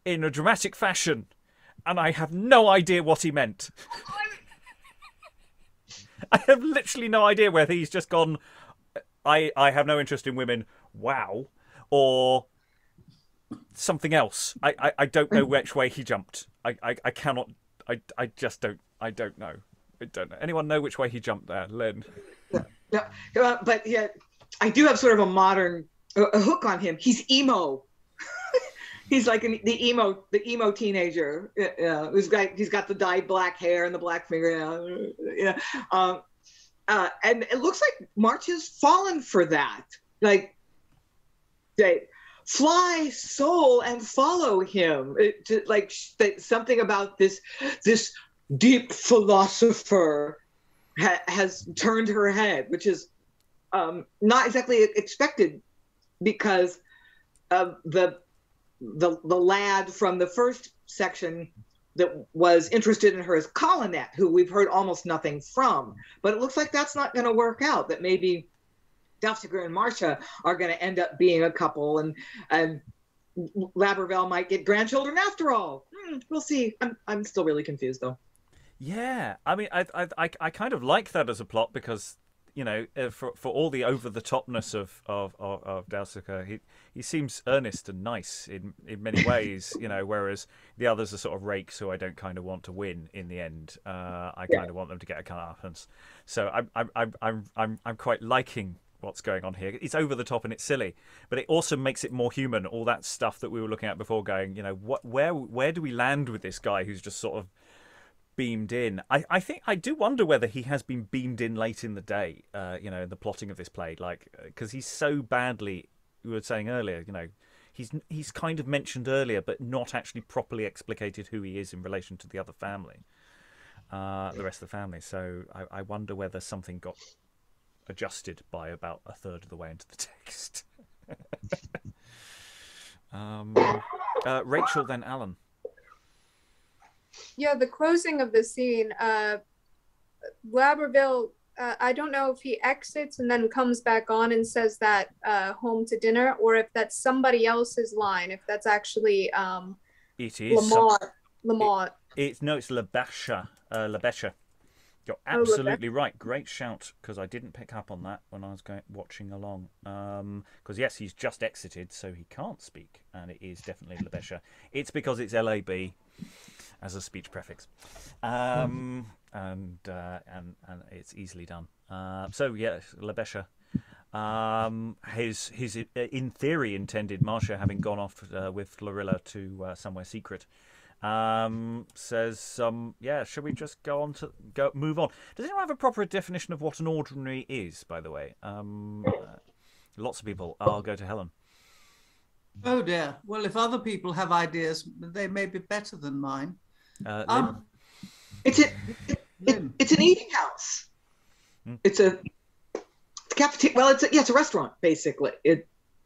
in a dramatic fashion. And I have no idea what he meant. I have literally no idea whether he's just gone, I have no interest in women, wow, or something else. I don't know which way he jumped. I cannot. I just don't. I don't know. I don't know. Anyone know which way he jumped there, Lynn? No, but yeah, I do have sort of a modern hook on him. He's emo. He's like the emo teenager. He's got the dyed black hair and the black fingernail. Yeah. And it looks like Martia's fallen for that. Like, they fly, soul, and follow him. Something about this deep philosopher has turned her head, which is not exactly expected, because the lad from the first section that was interested in her is Colinet, who we've heard almost nothing from. But it looks like that's not going to work out, that maybe Dowsecer and Martia are going to end up being a couple, and Labervele might get grandchildren after all. We'll see. I'm still really confused, though. Yeah, I mean, I kind of like that as a plot, because, you know, for all the over the topness of Dowsecer, he seems earnest and nice in many ways, you know, whereas the others are sort of rakes who I don't kind of want to win in the end. I kind of want them to get a comeuppance. So I'm quite liking what's going on here. It's over the top and it's silly, but it also makes it more human. All that stuff that we were looking at before, going, you know, where do we land with this guy who's just sort of beamed in? I think I do wonder whether he has been beamed in late in the day, you know, in the plotting of this play, like, because he's so badly, we were saying earlier, you know, he's kind of mentioned earlier, but not actually properly explicated who he is in relation to the other family, the rest of the family. So I wonder whether something got adjusted by about a third of the way into the text. Rachael, then Alan. Yeah, the closing of the scene, Labervele, I don't know if he exits and then comes back on and says that home to dinner, or if that's somebody else's line, if that's actually it is Lemot. It's Labesha. Labesha. You're absolutely right. Great shout, because I didn't pick up on that when I was watching along. Because yes, he's just exited, so he can't speak, and it is definitely Labesha. It's because it's LAB as a speech prefix, and it's easily done. So yeah, Labesha. His in theory intended Martia, having gone off with Florilla to somewhere secret, says, yeah, should we just move on? Does anyone have a proper definition of what an ordinary is, by the way? Lots of people. I'll go to Helen. Oh dear. Well, if other people have ideas, they may be better than mine. Lynn? It's an eating house. It's a cafeteria. Well, it's a restaurant, basically.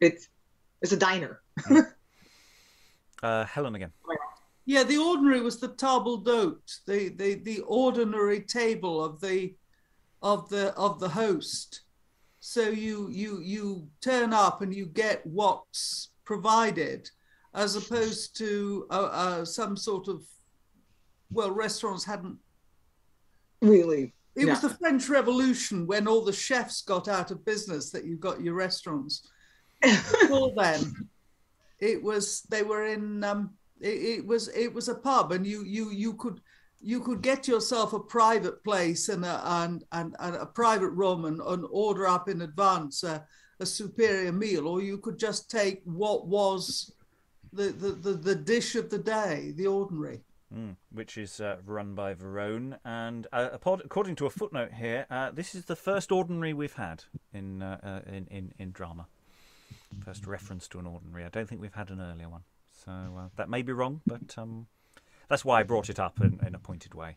It's a diner. Helen again. Yeah, the ordinary was the table d'hôte, the ordinary table of the host. So you turn up and you get what's provided, as opposed to some sort of, well, restaurants hadn't really. It was the French Revolution when all the chefs got out of business that you got your restaurants. Before then, it was a pub, and you could get yourself a private place and a private room and order up in advance a superior meal, or you could just take what was the dish of the day, the ordinary. Which is run by Verone, and according to a footnote here, this is the first ordinary we've had in drama. First reference to an ordinary. I don't think we've had an earlier one, so that may be wrong, but that's why I brought it up in a pointed way.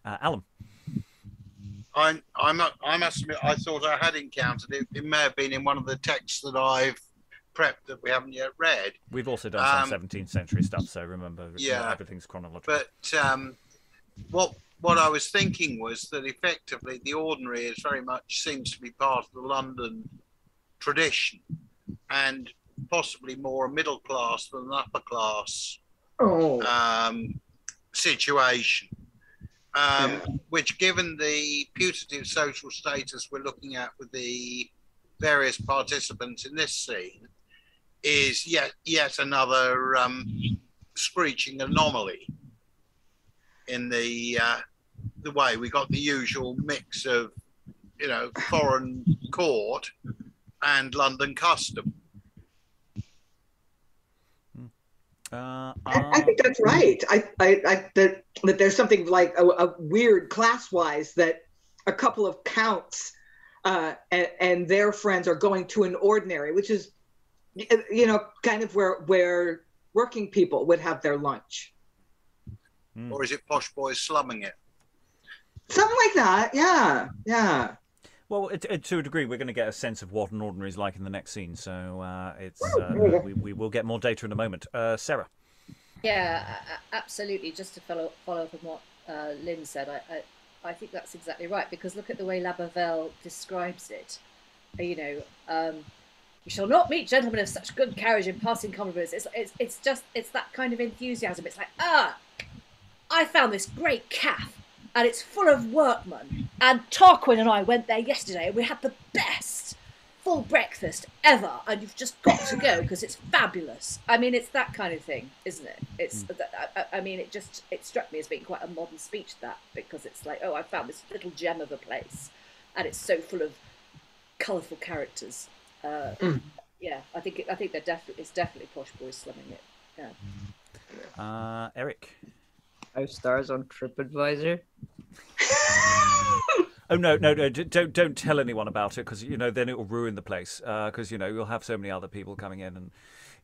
Alan. I must admit, I thought I had encountered it. It may have been in one of the texts that I've prepped that we haven't yet read. We've also done some 17th century stuff, so remember, everything's chronological. But what I was thinking was that effectively the ordinary is very much seems to be part of the London tradition, and possibly more a middle class than an upper class situation. Which, given the putative social status we're looking at with the various participants in this scene, is yet another screeching anomaly in the way we got the usual mix of, you know, foreign court and London custom. I think that's right. That there's something like a weird class-wise that a couple of counts and their friends are going to an ordinary, which is, kind of where working people would have their lunch. Or is it posh boys slumming it? Something like that, yeah. Well, to a degree, we're going to get a sense of what an ordinary is like in the next scene, so we will get more data in a moment. Sarah? Yeah, absolutely. Just to follow up on what Lynn said, I think that's exactly right, because look at the way Labervele describes it. You shall not meet gentlemen of such good carriage in passing compliments. It's that kind of enthusiasm. It's like, I found this great caff, and it's full of workmen. And Tarquin and I went there yesterday, and we had the best full breakfast ever. And you've just got to go because it's fabulous. I mean, it's that kind of thing, isn't it? It's. I mean, it struck me as being quite a modern speech, that, because it's like, I found this little gem of a place, and it's so full of colourful characters. Yeah, I think it's definitely posh boys slumming it. Yeah. Eric. 5 stars on TripAdvisor. Oh no! Don't tell anyone about it, because then it will ruin the place. Because you'll have so many other people coming in, and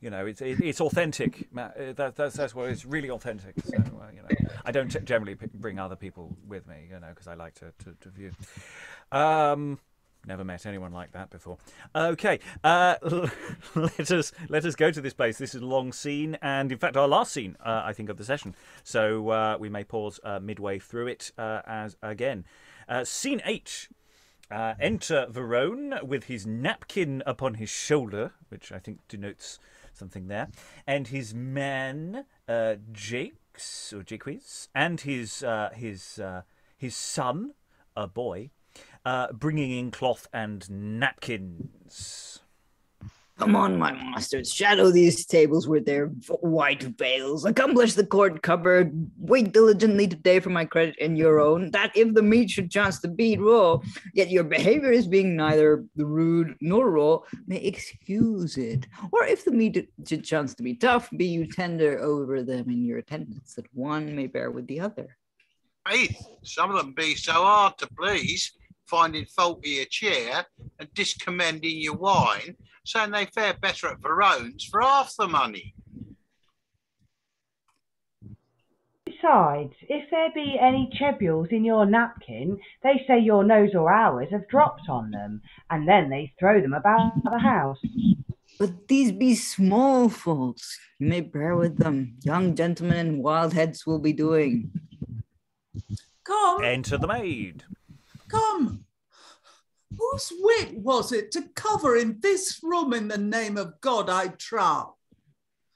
it's authentic. That's what it's really authentic. So I don't generally bring other people with me, because I like to view. Never met anyone like that before. Okay, let us go to this place. This is a long scene, and in fact our last scene, I think, of the session. So we may pause midway through it as again. Scene 8. Enter Verone with his napkin upon his shoulder, which I think denotes something there, and his man Jaques or Jaques, and his son, a boy. Bringing in cloth and napkins. Come on, my masters, shadow these tables with their white veils. Accomplish the court cupboard. Wait diligently today for my credit and your own, that if the meat should chance to be raw, yet your behavior is being neither rude nor raw, may excuse it. Or if the meat should chance to be tough, be you tender over them in your attendance, that one may bear with the other. Faith, some of them be so hard to please, finding fault with your chair and discommending your wine, saying they fare better at Verone's for half the money. Besides, if there be any chebules in your napkin, they say your nose or ours have dropped on them, and then they throw them about the house. But these be small faults. You may bear with them. Young gentlemen and wild heads will be doing. Come. Enter the maid. Come. Whose wit was it to cover in this room in the name of God, I trow?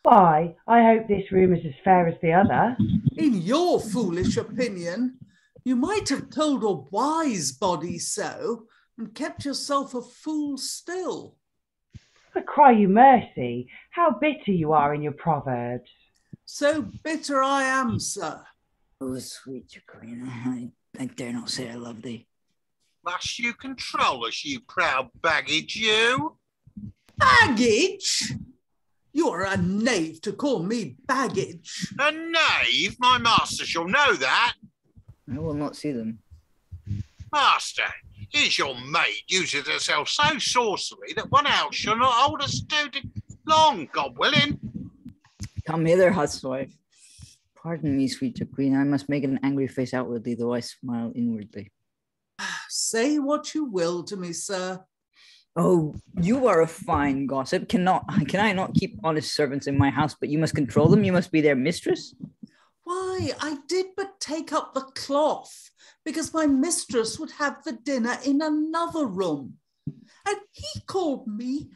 Why, I hope this room is as fair as the other. In your foolish opinion, you might have told a wise body so, and kept yourself a fool still. I cry you mercy, how bitter you are in your proverbs. So bitter I am, sir. Oh, sweet Jaquina, I dare not say I love thee. Must you control us, you proud baggage, you? Baggage? You are a knave to call me baggage. A knave? My master shall know that. I will not see them. Master, here's your maid uses herself so saucily that one house shall not hold us too long, God willing. Come hither, huswife. Pardon me, sweet Jaquina, I must make an angry face outwardly, though I smile inwardly. Say what you will to me, sir. Oh, you are a fine gossip. Can I not keep honest servants in my house, but you must control them? You must be their mistress? Why, I did but take up the cloth, because my mistress would have the dinner in another room. And he called me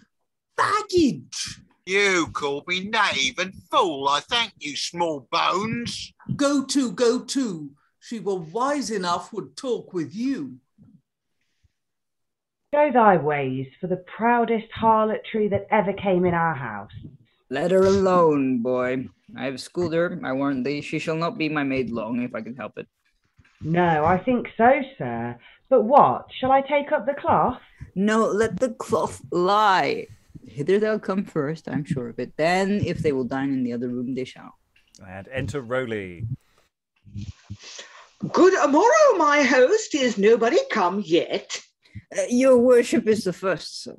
baggage. You called me knave and fool, I thank you, small bones. Go to. She were wise enough would talk with you. Go thy ways for the proudest harlotry that ever came in our house. Let her alone, boy. I have schooled her, I warn thee. She shall not be my maid long, if I can help it. No, I think so, sir. But what, shall I take up the cloth? No, let the cloth lie. Hither they'll come first, I'm sure of it. Then, if they will dine in the other room, they shall. And enter Rowley. Good morrow, my host. Is nobody come yet? Your worship is the first, sir.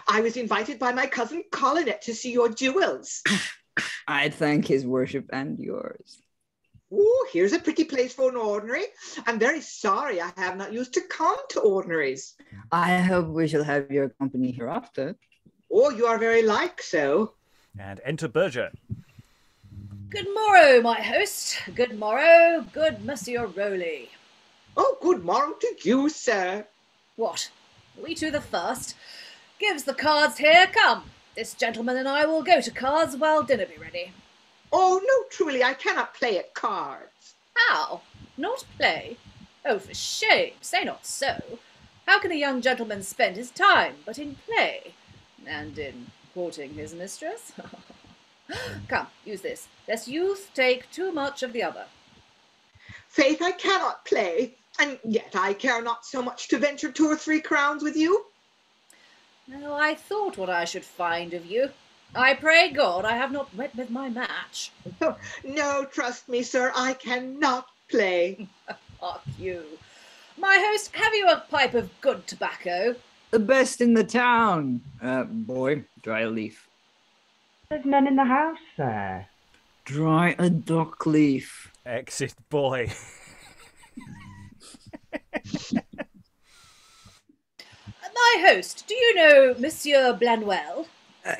I was invited by my cousin Colinet to see your jewels. I thank his worship and yours. Oh, here's a pretty place for an ordinary. I'm very sorry I have not used to come to ordinaries. I hope we shall have your company hereafter. Oh, you are very like so. And enter Berger. Good morrow, my host. Good morrow, good Monsieur Rowley. Oh, good morrow to you, sir. What? We two the first? Gives the cards here, come. This gentleman and I will go to cards while dinner be ready. Oh, no, truly, I cannot play at cards. How? Not play? Oh, for shame, say not so. How can a young gentleman spend his time but in play? And in courting his mistress? Come, use this, lest youth take too much of the other. Faith, I cannot play, and yet I care not so much to venture 2 or 3 crowns with you. Oh, I thought what I should find of you. I pray God I have not met with my match. Oh, no, trust me, sir, I cannot play. Fuck you. My host, have you a pipe of good tobacco? The best in the town. Boy, dry a leaf. There's none in the house, sir. Dry a dock leaf. Exit boy. My host, do you know Monsieur Blanuel?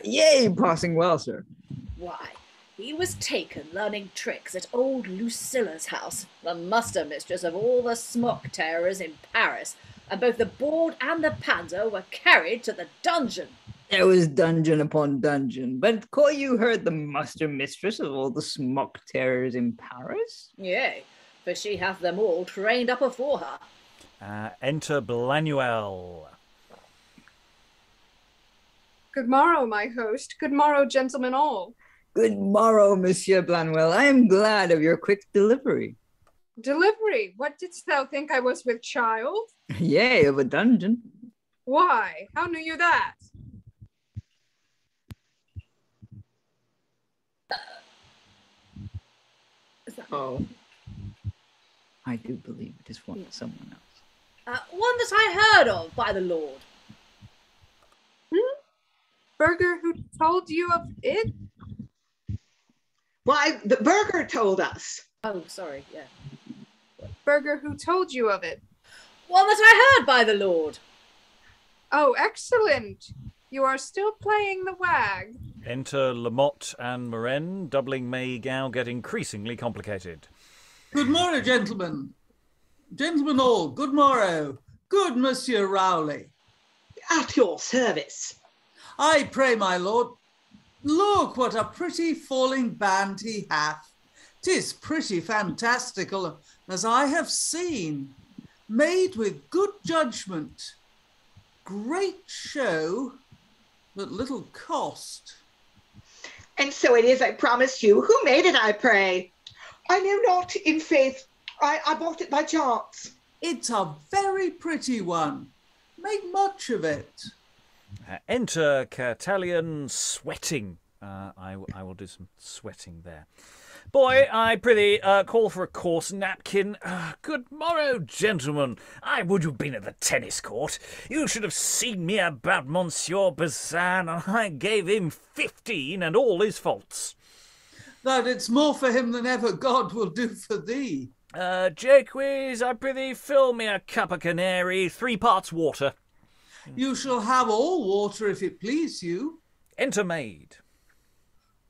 Yea, passing well, sir. Why, he was taken learning tricks at old Lucilla's house, the muster mistress of all the smock terrors in Paris, and both the board and the panzer were carried to the dungeon. There was dungeon upon dungeon, but call you her the muster mistress of all the smock terrors in Paris? Yea, for she hath them all trained up afore her. Enter Blanuel. Good morrow, my host. Good morrow, gentlemen all. Good morrow, Monsieur Blanuel. I am glad of your quick delivery. Delivery? What didst thou think I was with child? Yea, of a dungeon. Why? How knew you that? Oh. I do believe it is someone else. One that I heard of, by the Lord. Berger, who told you of it? Why, the Berger told us. Oh, sorry, yeah. Berger, who told you of it? One that I heard, by the Lord. Oh, excellent. You are still playing the wag. Enter Lemot and Moren. Doubling may now get increasingly complicated. Good morrow, gentlemen. Gentlemen all, good morrow. Good Monsieur Rowley. At your service. I pray, my lord. Look what a pretty falling band he hath. 'Tis pretty fantastical, as I have seen. Made with good judgment. Great show, but little cost. And so it is, I promise you. Who made it, I pray? I know not, in faith. I bought it by chance. It's a very pretty one. Make much of it. Enter Catalian sweating. I will do some sweating there. Boy, I prithee call for a coarse napkin. Good morrow, gentlemen. I would you'd been at the tennis court. You should have seen me about Monsieur Bazin, and I gave him 15 and all his faults. That it's more for him than ever God will do for thee. Jaques, I prithee fill me a cup of canary, 3 parts water. You shall have all water if it please you. Enter Maid.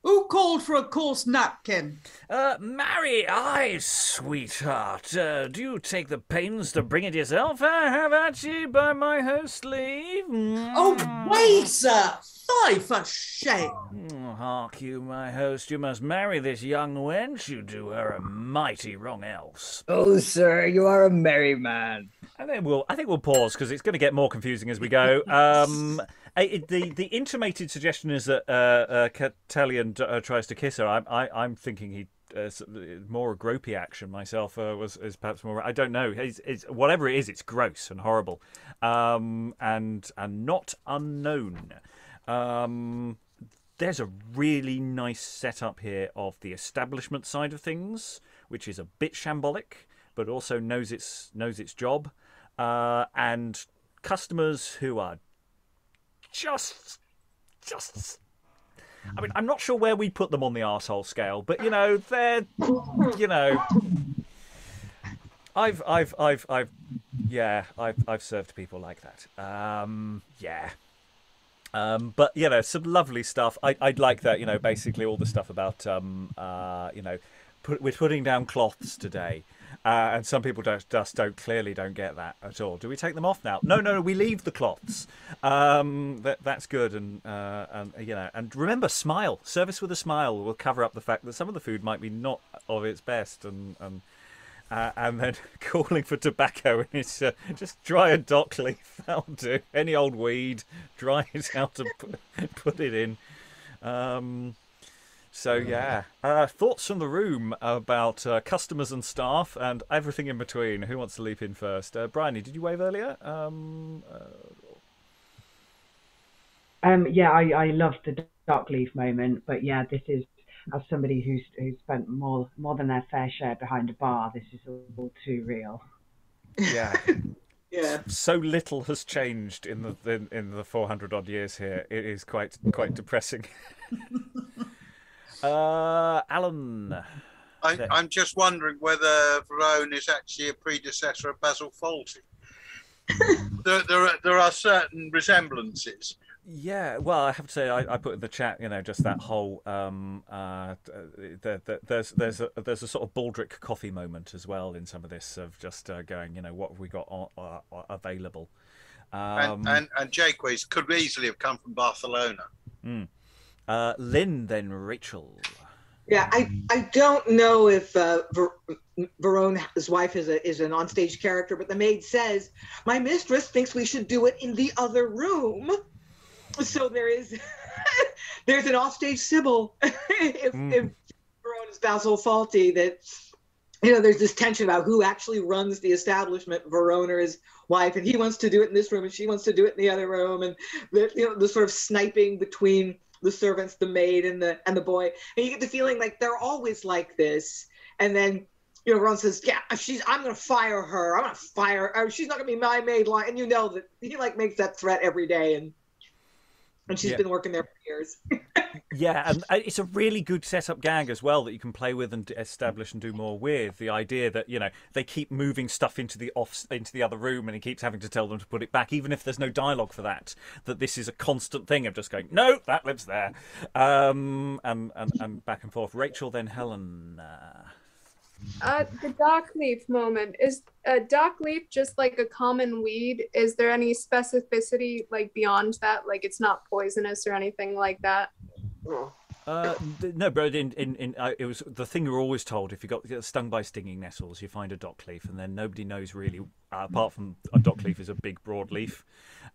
Who called for a coarse napkin? Marry, I, sweetheart. Do you take the pains to bring it yourself? I have at ye by my host's leave. Oh, wait, sir! Fie for shame! Hark you, my host, you must marry this young wench. You do her a mighty wrong else. Oh, sir, you are a merry man. I think we'll pause because it's going to get more confusing as we go. The intimated suggestion is that Catalian tries to kiss her. I'm thinking he more a gropey action myself is perhaps more. I don't know. It's whatever it is. It's gross and horrible, and not unknown. There's a really nice setup here of the establishment side of things, which is a bit shambolic, but also knows its job, and customers who are just. I mean, I'm not sure where we put them on the arsehole scale, but they're, I've served people like that. But some lovely stuff. I'd like that. Basically all the stuff about we're putting down cloths today, and some people clearly don't get that at all. Do we take them off now? No, we leave the cloths. That's good, and remember, smile. Service with a smile will cover up the fact that some of the food might be not of its best, and then calling for tobacco, and it's just dry a dock leaf. That'll do. Any old weed, dry it out and put it in. Thoughts from the room about customers and staff and everything in between. Who wants to leap in first? Briony, did you wave earlier? I loved the dock leaf moment, but yeah, this is, as somebody who's spent more than their fair share behind a bar, this is all too real. Yeah. Yeah. So little has changed in the 400 odd years here. It is quite depressing. Alan. I'm just wondering whether Verone is actually a predecessor of Basil Fawlty. there are certain resemblances. Yeah, well, I have to say, I put in the chat, just that whole there's a sort of Baldric coffee moment as well in some of this, of just going, what have we got available, and Jaques could easily have come from Barcelona. Lynn, then Rachael. Yeah, I don't know if Verone, his wife, is an onstage character, but the maid says, "My mistress thinks we should do it in the other room." So there's an offstage Sybil if Verone is Basil Fawlty, that there's this tension about who actually runs the establishment, Verone or his wife, and he wants to do it in this room and she wants to do it in the other room, and the sort of sniping between the servants, the maid and the boy, and you get the feeling like they're always like this, and then Verone says, "Yeah, I'm gonna fire her. I'm gonna fire her. She's not gonna be my maid," and that he makes that threat every day, and she's been working there for years. Yeah, and it's a really good setup gag as well that you can play with and establish and do more with. The idea that they keep moving stuff into the other room, and he keeps having to tell them to put it back, even if there's no dialogue for that. That this is a constant thing of just going, "No, that lives there," and back and forth. Rachael, then Helen. The dock leaf moment. Is a dock leaf just like a common weed? Is there any specificity beyond that? It's not poisonous or anything like that? No, but it was the thing you were always told: if you got stung by stinging nettles, you find a dock leaf, and then nobody knows really, apart from a dock leaf is a big broad leaf.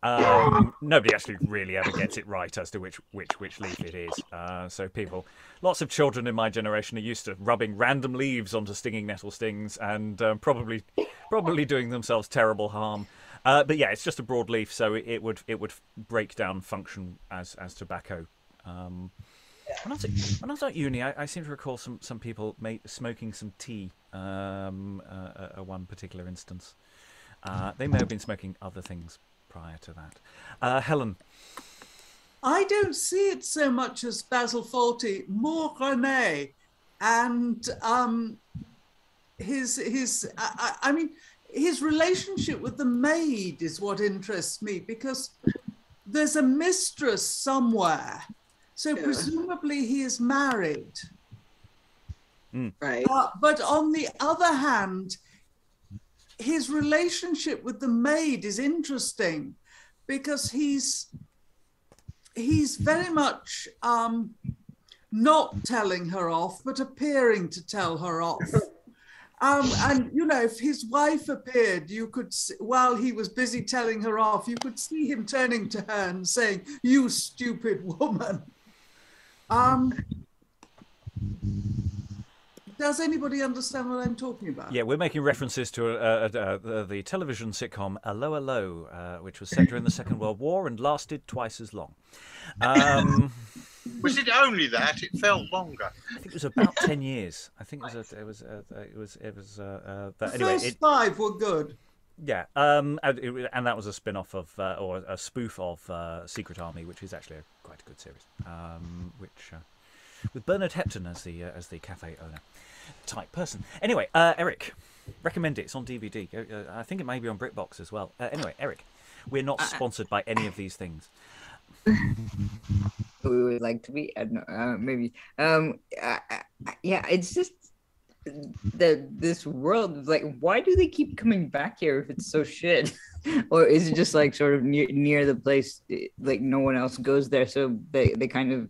Nobody actually really ever gets it right as to which leaf it is. So lots of children in my generation are used to rubbing random leaves onto stinging nettle stings and probably doing themselves terrible harm. But yeah, it's just a broad leaf, so it would break down, function as tobacco. When I was at uni, I seem to recall some people smoking some tea. One particular instance, they may have been smoking other things prior to that. Helen. I don't see it so much as Basil Fawlty, Moren, and his relationship with the maid is what interests me, because there's a mistress somewhere, so presumably he is married. Right. But on the other hand, his relationship with the maid is interesting, because he's very much not telling her off, but appearing to tell her off. And if his wife appeared, you could while he was busy telling her off, you could see him turning to her and saying, "You stupid woman." Does anybody understand what I'm talking about? Yeah, we're making references to the television sitcom Allo Allo, which was set during the Second World War and lasted twice as long. Was it only that? It felt longer. I think it was about 10 years. I think it was. The Anyway, first 5 were good. yeah, and that was a spin-off of or a spoof of Secret Army, which is actually quite a good series. Which with Bernard Hepton as the cafe owner type person. Anyway, Eric, recommend it. It's on DVD. I think it may be on BritBox as well. Anyway, Eric, we're not sponsored by any of these things. We would like to be. I don't know, maybe. Yeah, it's just this world. Like, why do they keep coming back here if it's so shit? Or is it just like sort of near the place, like no one else goes there, so they kind of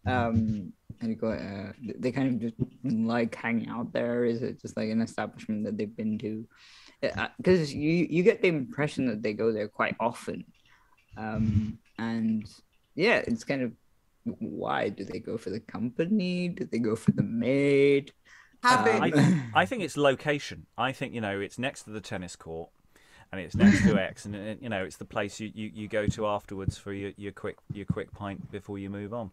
how do you call it? They kind of just like hanging out there. Is it just like an establishment that they've been to? Because you get the impression that they go there quite often, and yeah, it's kind of, why do they go for the company? Do they go for the maid? I think it's location. I think, it's next to the tennis court, and it's next to X, and it's the place you go to afterwards for your quick pint before you move on.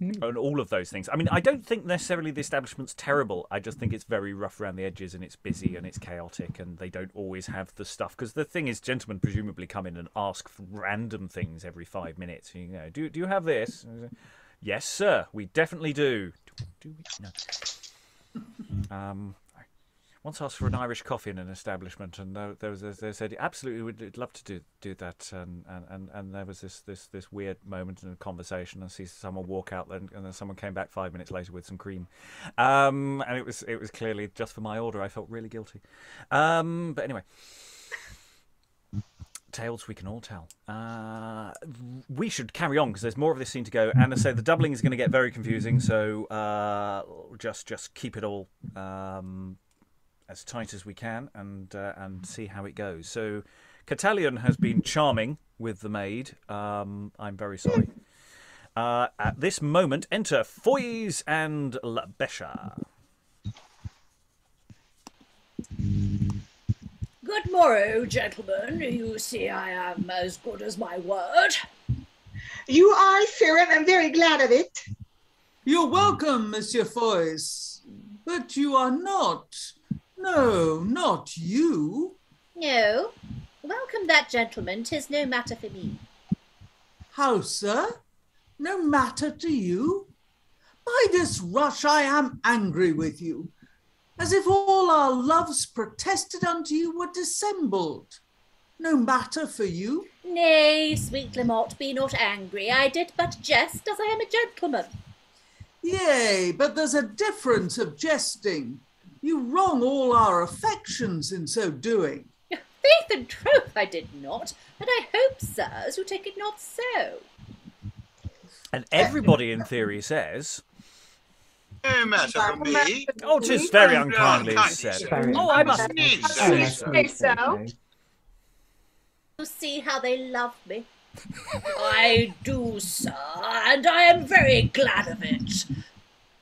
And all of those things. I mean, I don't think necessarily the establishment's terrible. I just think it's very rough around the edges, and it's busy and it's chaotic, and they don't always have the stuff. Because the thing is, gentlemen presumably come in and ask for random things every 5 minutes. Do you have this? Yes, sir. We definitely do. Do we? No. Once asked for an Irish coffee in an establishment, and they said absolutely we'd love to do that, and there was this weird moment in a conversation, and see someone walk out, and then someone came back 5 minutes later with some cream, and it was clearly just for my order. I felt really guilty, but anyway. Tales we can all tell. We should carry on because there's more of this scene to go, and I say the doubling is going to get very confusing, so just keep it all as tight as we can, and see how it goes. So, Catalian has been charming with the maid. I'm very sorry. At this moment, enter Foyes and Labesha. Good morrow, gentlemen. You see I am as good as my word. You are, sir, and I'm very glad of it. You're welcome, Monsieur Foyes. But you are not. No, not you. No. Welcome that gentleman. 'Tis no matter for me. How, sir? No matter to you? By this rush I am angry with you, as if all our loves protested unto you were dissembled. No matter for you? Nay, sweet Lemot, be not angry. I did but jest, as I am a gentleman. Yea, but there's a difference of jesting. You wrong all our affections in so doing. Faith and troth I did not, and I hope, sirs, you take it not so. And everybody in theory says... No matter for me. Oh, 'tis very unkindly said. Oh, I must say so. You see how they love me. I do, sir, and I am very glad of it.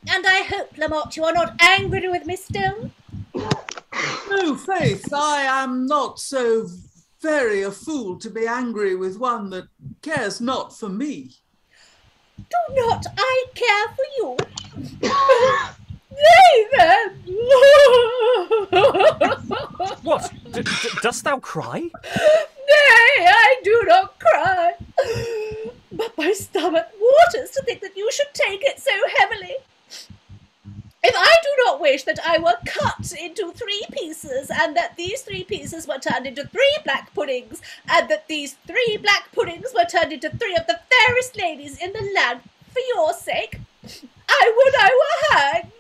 And I hope, Lemot, you are not angry with me still? No, faith, I am not so very a fool to be angry with one that cares not for me. Do not I care for you? Nay, then. What? Dost thou cry? Nay, I do not cry. But my stomach waters to think that you should take it so heavily. If I do not wish that I were cut into 3 pieces, and that these 3 pieces were turned into 3 black puddings, and that these 3 black puddings were turned into 3 of the fairest ladies in the land for your sake, I would I were hanged.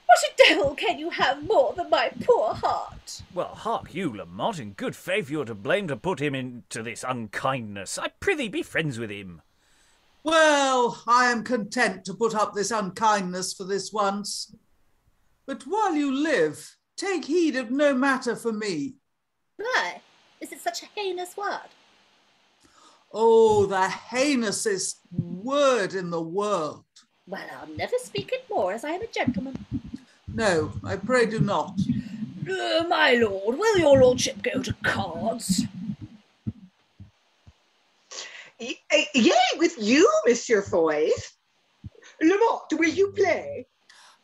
What a devil can you have more than my poor heart? Well, hark you, Lemot, in good faith you're to blame to put him into this unkindness. I prithee be friends with him. Well, I am content to put up this unkindness for this once. But while you live, take heed of no matter for me. Why? Is it such a heinous word? Oh, the heinousest word in the world. Well, I'll never speak it more, as I am a gentleman. No, I pray do not. My lord, will your lordship go to cards? Yea, with you, Monsieur Foyes. Lemot, will you play?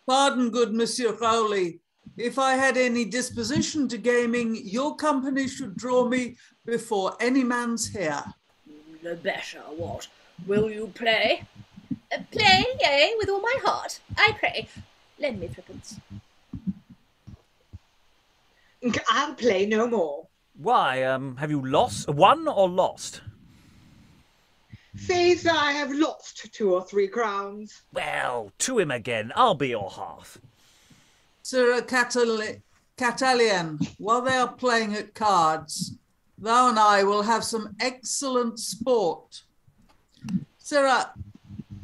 Pardon, good Monsieur Rowley. If I had any disposition to gaming, your company should draw me before any man's here. Labesha, what? Will you play? Play, yea, with all my heart. I pray. Lend me threepence. I'll play no more. Why, have you won or lost? Faith, I have lost 2 or 3 crowns. Well, to him again. I'll be your half. Sir Catalian, while they are playing at cards, thou and I will have some excellent sport. Sirrah,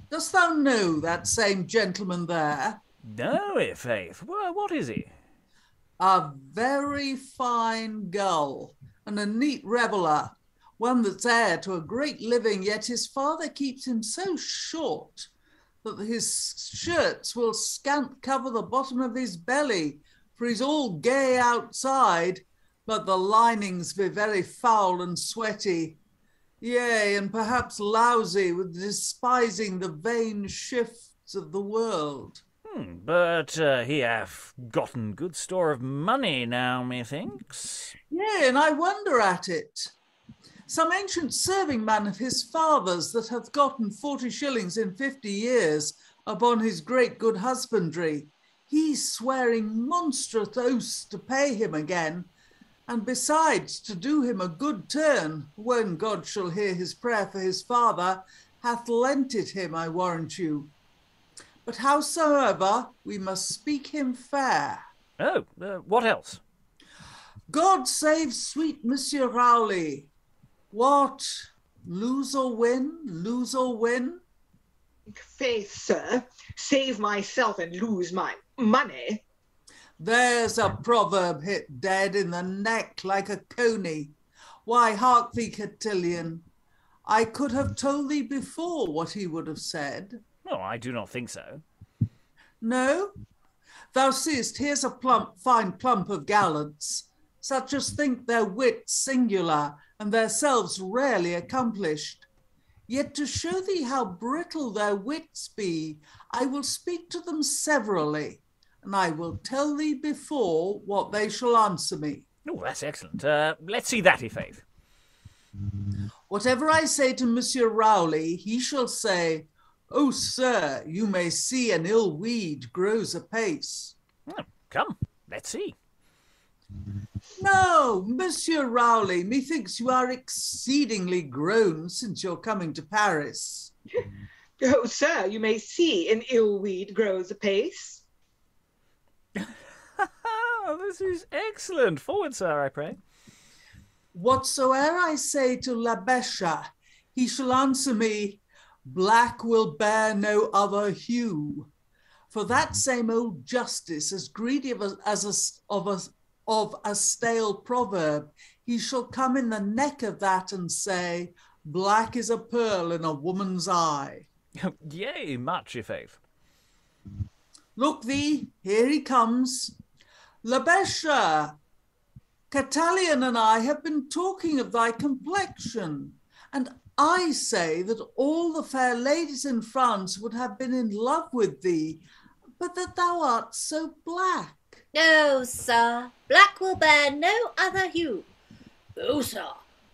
dost thou know that same gentleman there? No, i' faith. Well, what is he? A very fine gull and a neat reveller, one that's heir to a great living, yet his father keeps him so short that his shirts will scant cover the bottom of his belly, for he's all gay outside, but the linings be very foul and sweaty, yea, and perhaps lousy with despising the vain shifts of the world. But he hath gotten good store of money now, methinks. Yea, and I wonder at it. Some ancient serving man of his father's that hath gotten 40 shillings in 50 years upon his great good husbandry, he swearing monstrous oaths to pay him again, and besides to do him a good turn, when God shall hear his prayer for his father, hath lent it him, I warrant you. But howsoever, we must speak him fair. Oh, what else? God save sweet Monsieur Rowley. What? Lose or win? Lose or win? Faith, sir, save myself and lose my money. There's a proverb hit dead in the neck like a coney. Why, hark thee, Catalian. I could have told thee before what he would have said. No, I do not think so. No? Thou seest, here's a fine plump of gallants, such as think their wit singular and theirselves rarely accomplished. Yet to show thee how brittle their wits be, I will speak to them severally, and I will tell thee before what they shall answer me. Oh, that's excellent. Let's see that, i' faith. Whatever I say to Monsieur Rowley, he shall say, "Oh, sir, you may see an ill weed grows apace." Oh, come, let's see. No, Monsieur Rowley, methinks you are exceedingly grown since your coming to Paris. Oh, sir, you may see an ill weed grows apace. This is excellent. Forward, sir, I pray. Whatsoever I say to Labesha, he shall answer me, "Black will bear no other hue." For that same old justice, as greedy of a stale proverb, he shall come in the neck of that and say, "Black is a pearl in a woman's eye." Yea, much, i' faith. Look thee, here he comes. Labesha, Catalian and I have been talking of thy complexion, and I say that all the fair ladies in France would have been in love with thee, but that thou art so black. No, sir, black will bear no other hue. Oh, sir,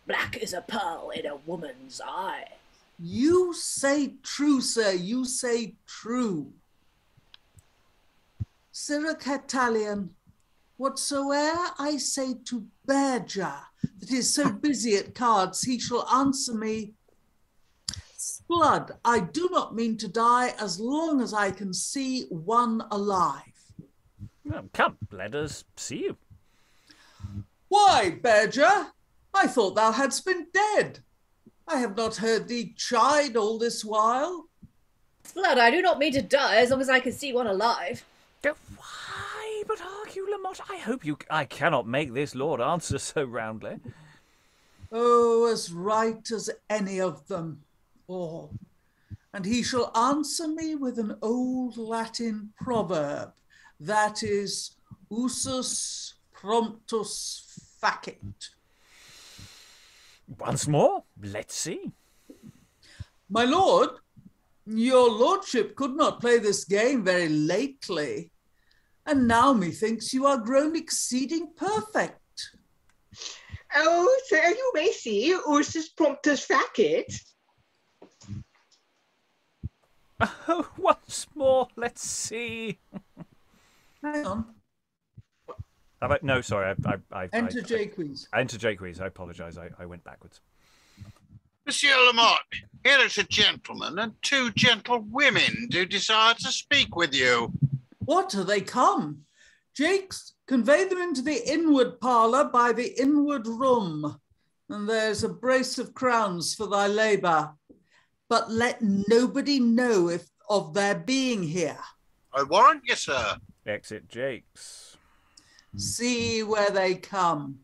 black is a pearl in a woman's eye. You say true, sir, you say true. Sir Catalian, whatsoever I say to Berger, that is so busy at cards, he shall answer me, "Blood, I do not mean to die as long as I can see one alive." Well, come, let us see you. Why, Berger? I thought thou hadst been dead. I have not heard thee chide all this while. Blood, I do not mean to die as long as I can see one alive. Why, but argue, Lemot, I cannot make this lord answer so roundly. Oh, as right as any of them. Oh, and he shall answer me with an old Latin proverb, that is, usus promptus facit. Once more, let's see. My lord, your lordship could not play this game very lately, and now methinks you are grown exceeding perfect. Oh, sir, you may see, usus promptus facit. Oh, once more, let's see. Hang on. How about, no, sorry, Enter Jaques. Enter Jaques, I apologise, I went backwards. Monsieur Lemot, here is a gentleman and 2 gentle women do desire to speak with you. What are they come? Jaques, convey them into the inward parlour by the inward room, and there's a brace of crowns for thy labour. But let nobody know of their being here. I warrant you, sir. Exit Jaques. See where they come.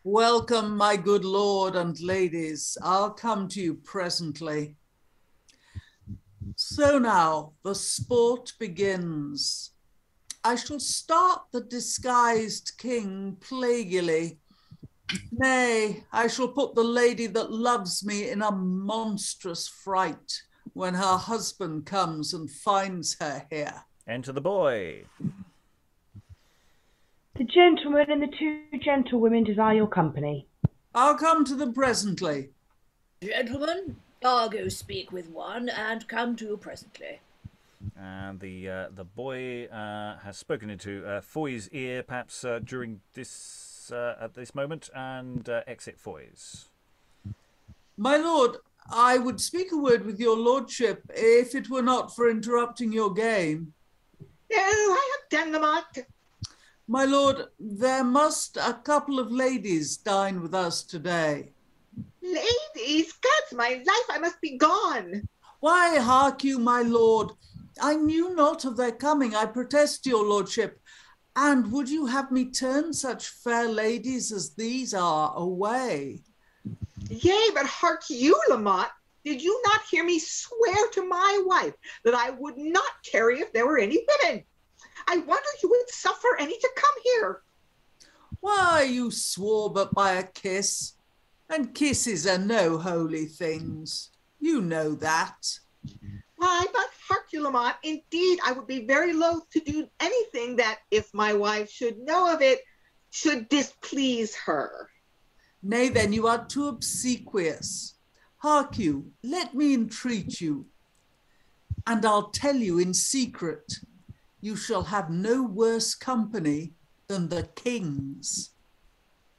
Welcome, my good lord and ladies. I'll come to you presently. So now the sport begins. I shall start the disguised king plaguily. Nay, I shall put the lady that loves me in a monstrous fright when her husband comes and finds her here. Enter the boy. The gentleman and the 2 gentlewomen desire your company. I'll come to them presently. Gentlemen, I'll go speak with one and come to you presently. And the boy has spoken into Foyes' ear, perhaps during this at this moment, and exit Foyes. My lord, I would speak a word with your lordship if it were not for interrupting your game. No, I have done the mark. My lord, there must a couple of ladies dine with us today. Ladies, God's my life, I must be gone. Why, hark you, my lord, I knew not of their coming, I protest, your lordship. And would you have me turn such fair ladies as these are away? Yea, but hark you, Lemot, did you not hear me swear to my wife that I would not tarry if there were any women? I wonder you would suffer any to come here. Why, you swore but by a kiss, and kisses are no holy things. You know that. Why, but hark you, Lemot, indeed I would be very loath to do anything that, if my wife should know of it, should displease her. Nay, then you are too obsequious. Hark you, let me entreat you, and I'll tell you in secret, you shall have no worse company than the king's.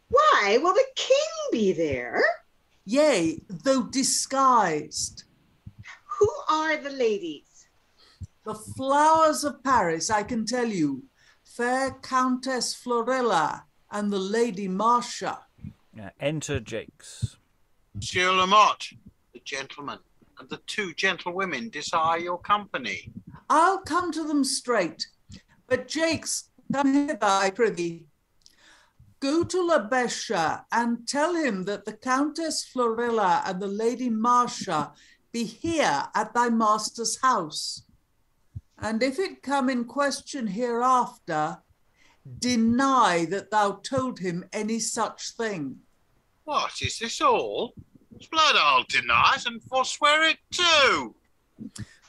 Why, will the king be there? Yea, though disguised. Who are the ladies? The flowers of Paris, I can tell you, fair Countess Florilla and the Lady Martia. Enter Jaques. Monsieur Lemot, the gentleman and the 2 gentlewomen desire your company. I'll come to them straight, but Jaques, come hither, I prithee. Go to Labesha and tell him that the Countess Florilla and the Lady Martia be here at thy master's house. And if it come in question hereafter, deny that thou told him any such thing. What, is this all? Blood, I'll deny it and forswear it too.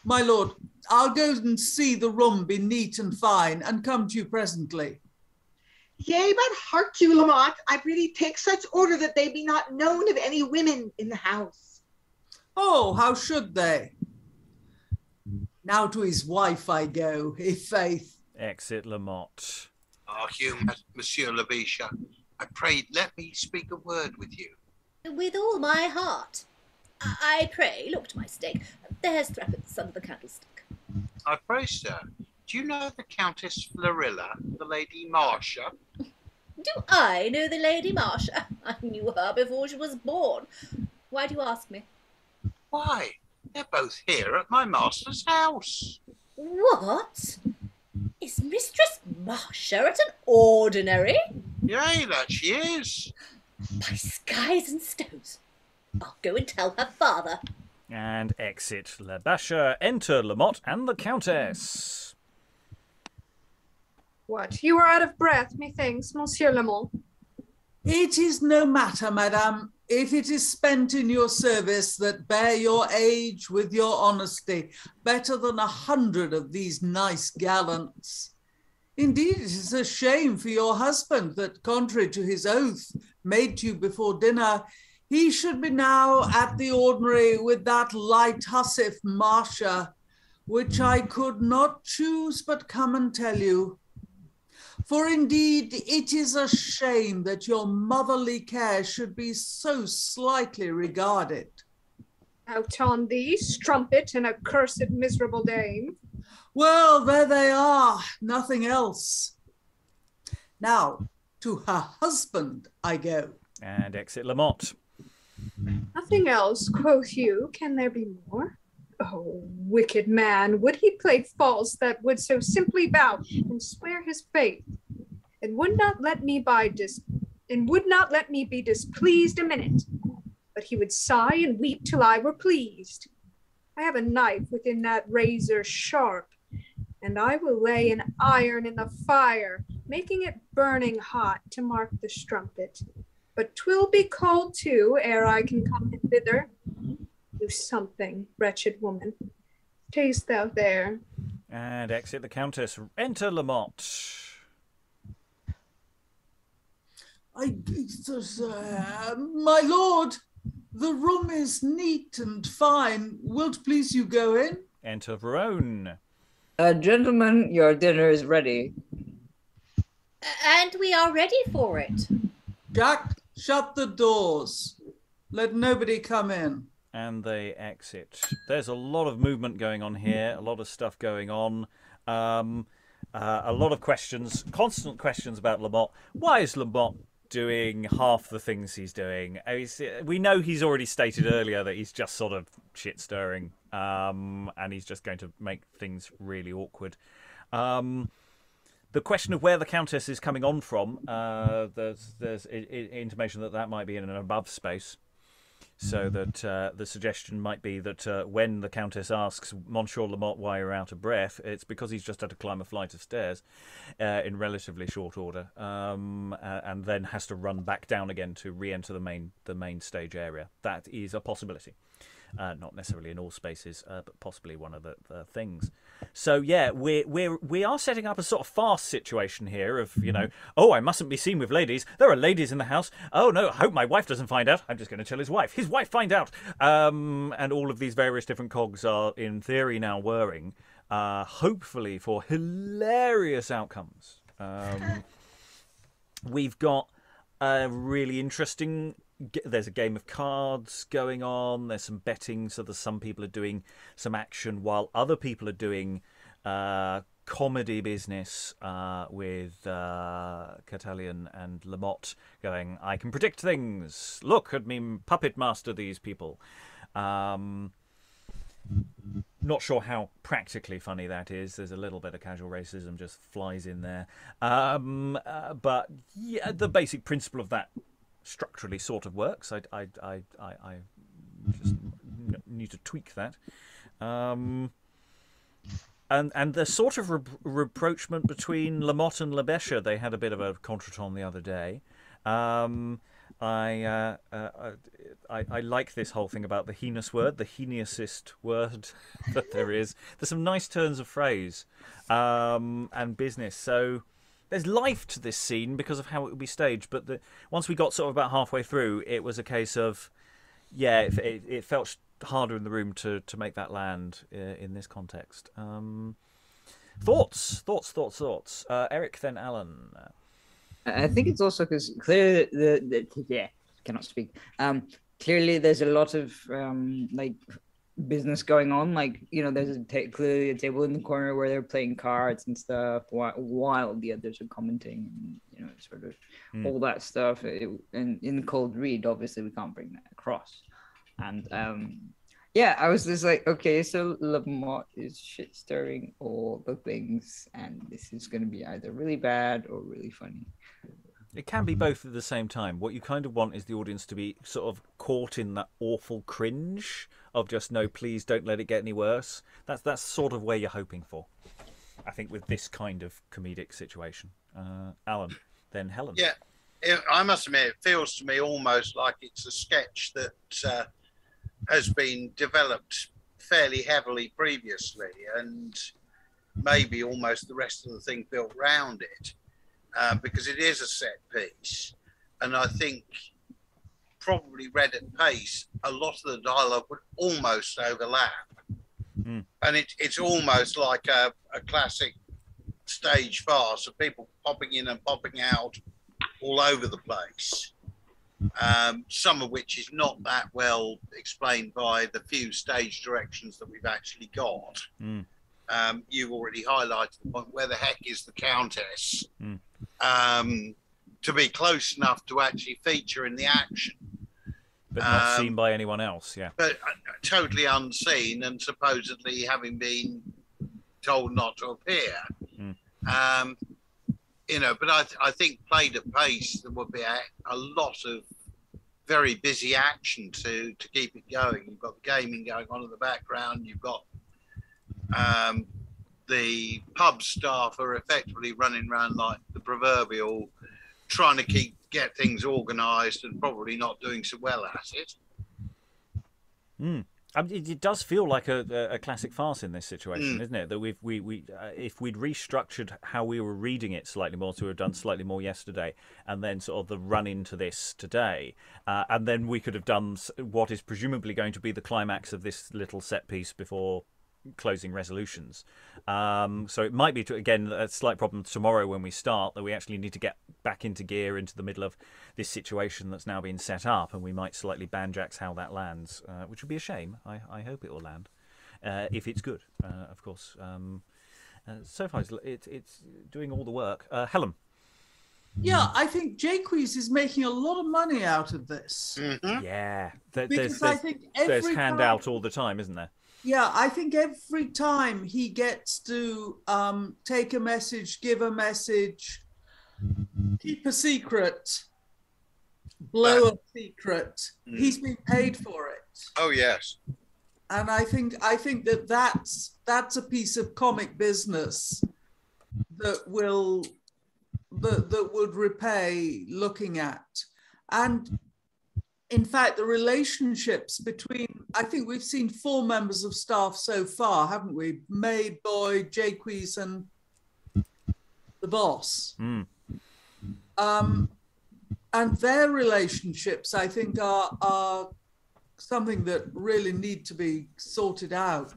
My lord, I'll go and see the room be neat and fine and come to you presently. Yea, but hark you, Lemot, I really take such order that they be not known of any women in the house. Oh, how should they? Now to his wife I go, i' faith. Exit Lemot. Hark you, Monsieur Labesha, I pray let me speak a word with you. With all my heart. I pray, look to my stake. There's threepence under the candlestick. I pray, sir, do you know the Countess Florilla, the Lady Martia? Do I know the Lady Martia? I knew her before she was born. Why do you ask me? Why, they're both here at my master's house. What? Is Mistress Martia at an ordinary? Yea, that she is. By skies and stones. I'll go and tell her father. And exit Labesha, enter Lemot and the Countess. What, you are out of breath, methinks, Monsieur Lemot. It is no matter, madame, if it is spent in your service that bear your age with your honesty, better than 100 of these nice gallants. Indeed, it is a shame for your husband that, contrary to his oath made to you before dinner, he should be now at the ordinary with that light hussif Martia, which I could not choose but come and tell you. For indeed, it is a shame that your motherly care should be so slightly regarded. Out on thee, strumpet and accursed miserable dame. Well, there they are, nothing else. Now, to her husband I go. And exit Lemot. Nothing else, quoth you. Can there be more? Oh, wicked man, would he play false that would so simply bow and swear his faith, and would not let me be displeased a minute, but he would sigh and weep till I were pleased. I have a knife within that razor sharp, and I will lay an iron in the fire, making it burning hot to mark the strumpet. But 'twill be cold too, ere I can come thither. Do something, wretched woman. Taste thou there. And exit the Countess. Enter Lemot. My lord, the room is neat and fine. Wilt please you go in? Enter Verone. Gentlemen, your dinner is ready. And we are ready for it. Jack, shut the doors. Let nobody come in. And they exit. There's a lot of movement going on here, a lot of stuff going on. A lot of questions, constant questions about Lemot. Why is Lemot doing half the things he's doing? We know he's already stated earlier that he's just sort of shit-stirring, and he's just going to make things really awkward. The question of where the Countess is coming on from, there's intimation that might be in an above space. So that the suggestion might be that when the Countess asks Monsieur Lemot why you're out of breath, it's because he's just had to climb a flight of stairs in relatively short order, and then has to run back down again to re-enter the main stage area. That is a possibility. Not necessarily in all spaces, but possibly one of the things. So yeah, we are setting up a sort of farce situation here of, oh, I mustn't be seen with ladies. There are ladies in the house. Oh no, I hope my wife doesn't find out. I'm just going to tell his wife. His wife find out. And all of these various different cogs are in theory now whirring, hopefully for hilarious outcomes. We've got a really interesting. There's a game of cards going on. There's some betting, so there's some people are doing some action while other people are doing comedy business with Catalian and Lemot going, I can predict things. Look at me puppet master these people. Not sure how practically funny that is. There's a little bit of casual racism just flies in there. But yeah, the basic principle of that structurally sort of works. I just need to tweak that. And the sort of rapprochement between Lemot and Labesha, they had a bit of a contretemps the other day. I like this whole thing about the heinous word, the heinousest word that there is. There's some nice turns of phrase and business. So there's life to this scene because of how it would be staged. But once we got sort of about halfway through, it was a case of, yeah, it felt harder in the room to make that land in this context. Thoughts. Eric, then Alan. I think it's also because clearly cannot speak. Clearly, there's a lot of business going on. There's clearly a table in the corner where they're playing cards and stuff while the others are commenting, and sort of all that stuff. And in cold read, obviously, we can't bring that across. And I was just like, okay, so Lemot is shit stirring all the things, and this is going to be either really bad or really funny. It can be both at the same time. What you kind of want is the audience to be sort of caught in that awful cringe of just, no, please don't let it get any worse. That's sort of where you're hoping for, I think, with this kind of comedic situation. Alan, then Helen. Yeah, I must admit, it feels to me almost like it's a sketch that has been developed fairly heavily previously, and maybe almost the rest of the thing built around it. Because it is a set piece, and I think probably read at pace, a lot of the dialogue would almost overlap. And it's almost like a classic stage farce of people popping in and popping out all over the place, some of which is not that well explained by the few stage directions that we've actually got. You've already highlighted the point, where the heck is the Countess? To be close enough to actually feature in the action. But not seen by anyone else, yeah. But totally unseen, and supposedly having been told not to appear. But I think played at pace, there would be a lot of very busy action to keep it going. You've got the gaming going on in the background. You've got the pub staff are effectively running around like the proverbial, trying to get things organised and probably not doing so well at it. I mean, it does feel like a classic farce in this situation, isn't it? That we if we'd restructured how we were reading it slightly more, to have done slightly more yesterday, and then sort of the run into this today, and then we could have done what is presumably going to be the climax of this little set piece before closing resolutions. So it might be, again, a slight problem tomorrow when we start, that we actually need to get back into gear into the middle of this situation that's now been set up, and we might slightly banjax how that lands, which would be a shame. I hope it will land, if it's good, of course. So far it's doing all the work. Helen. Yeah, I think Jaques is making a lot of money out of this. Yeah, I think there's handout all the time, isn't there? Yeah, I think every time he gets to take a message, give a message, keep a secret, blow a secret, he's been paid for it. Oh yes. And I think that's a piece of comic business that would repay looking at. And in fact, the relationships between, I think we've seen 4 members of staff so far, haven't we? Maid, Boyd, Jaques, and the boss. And their relationships, I think, are something that really need to be sorted out.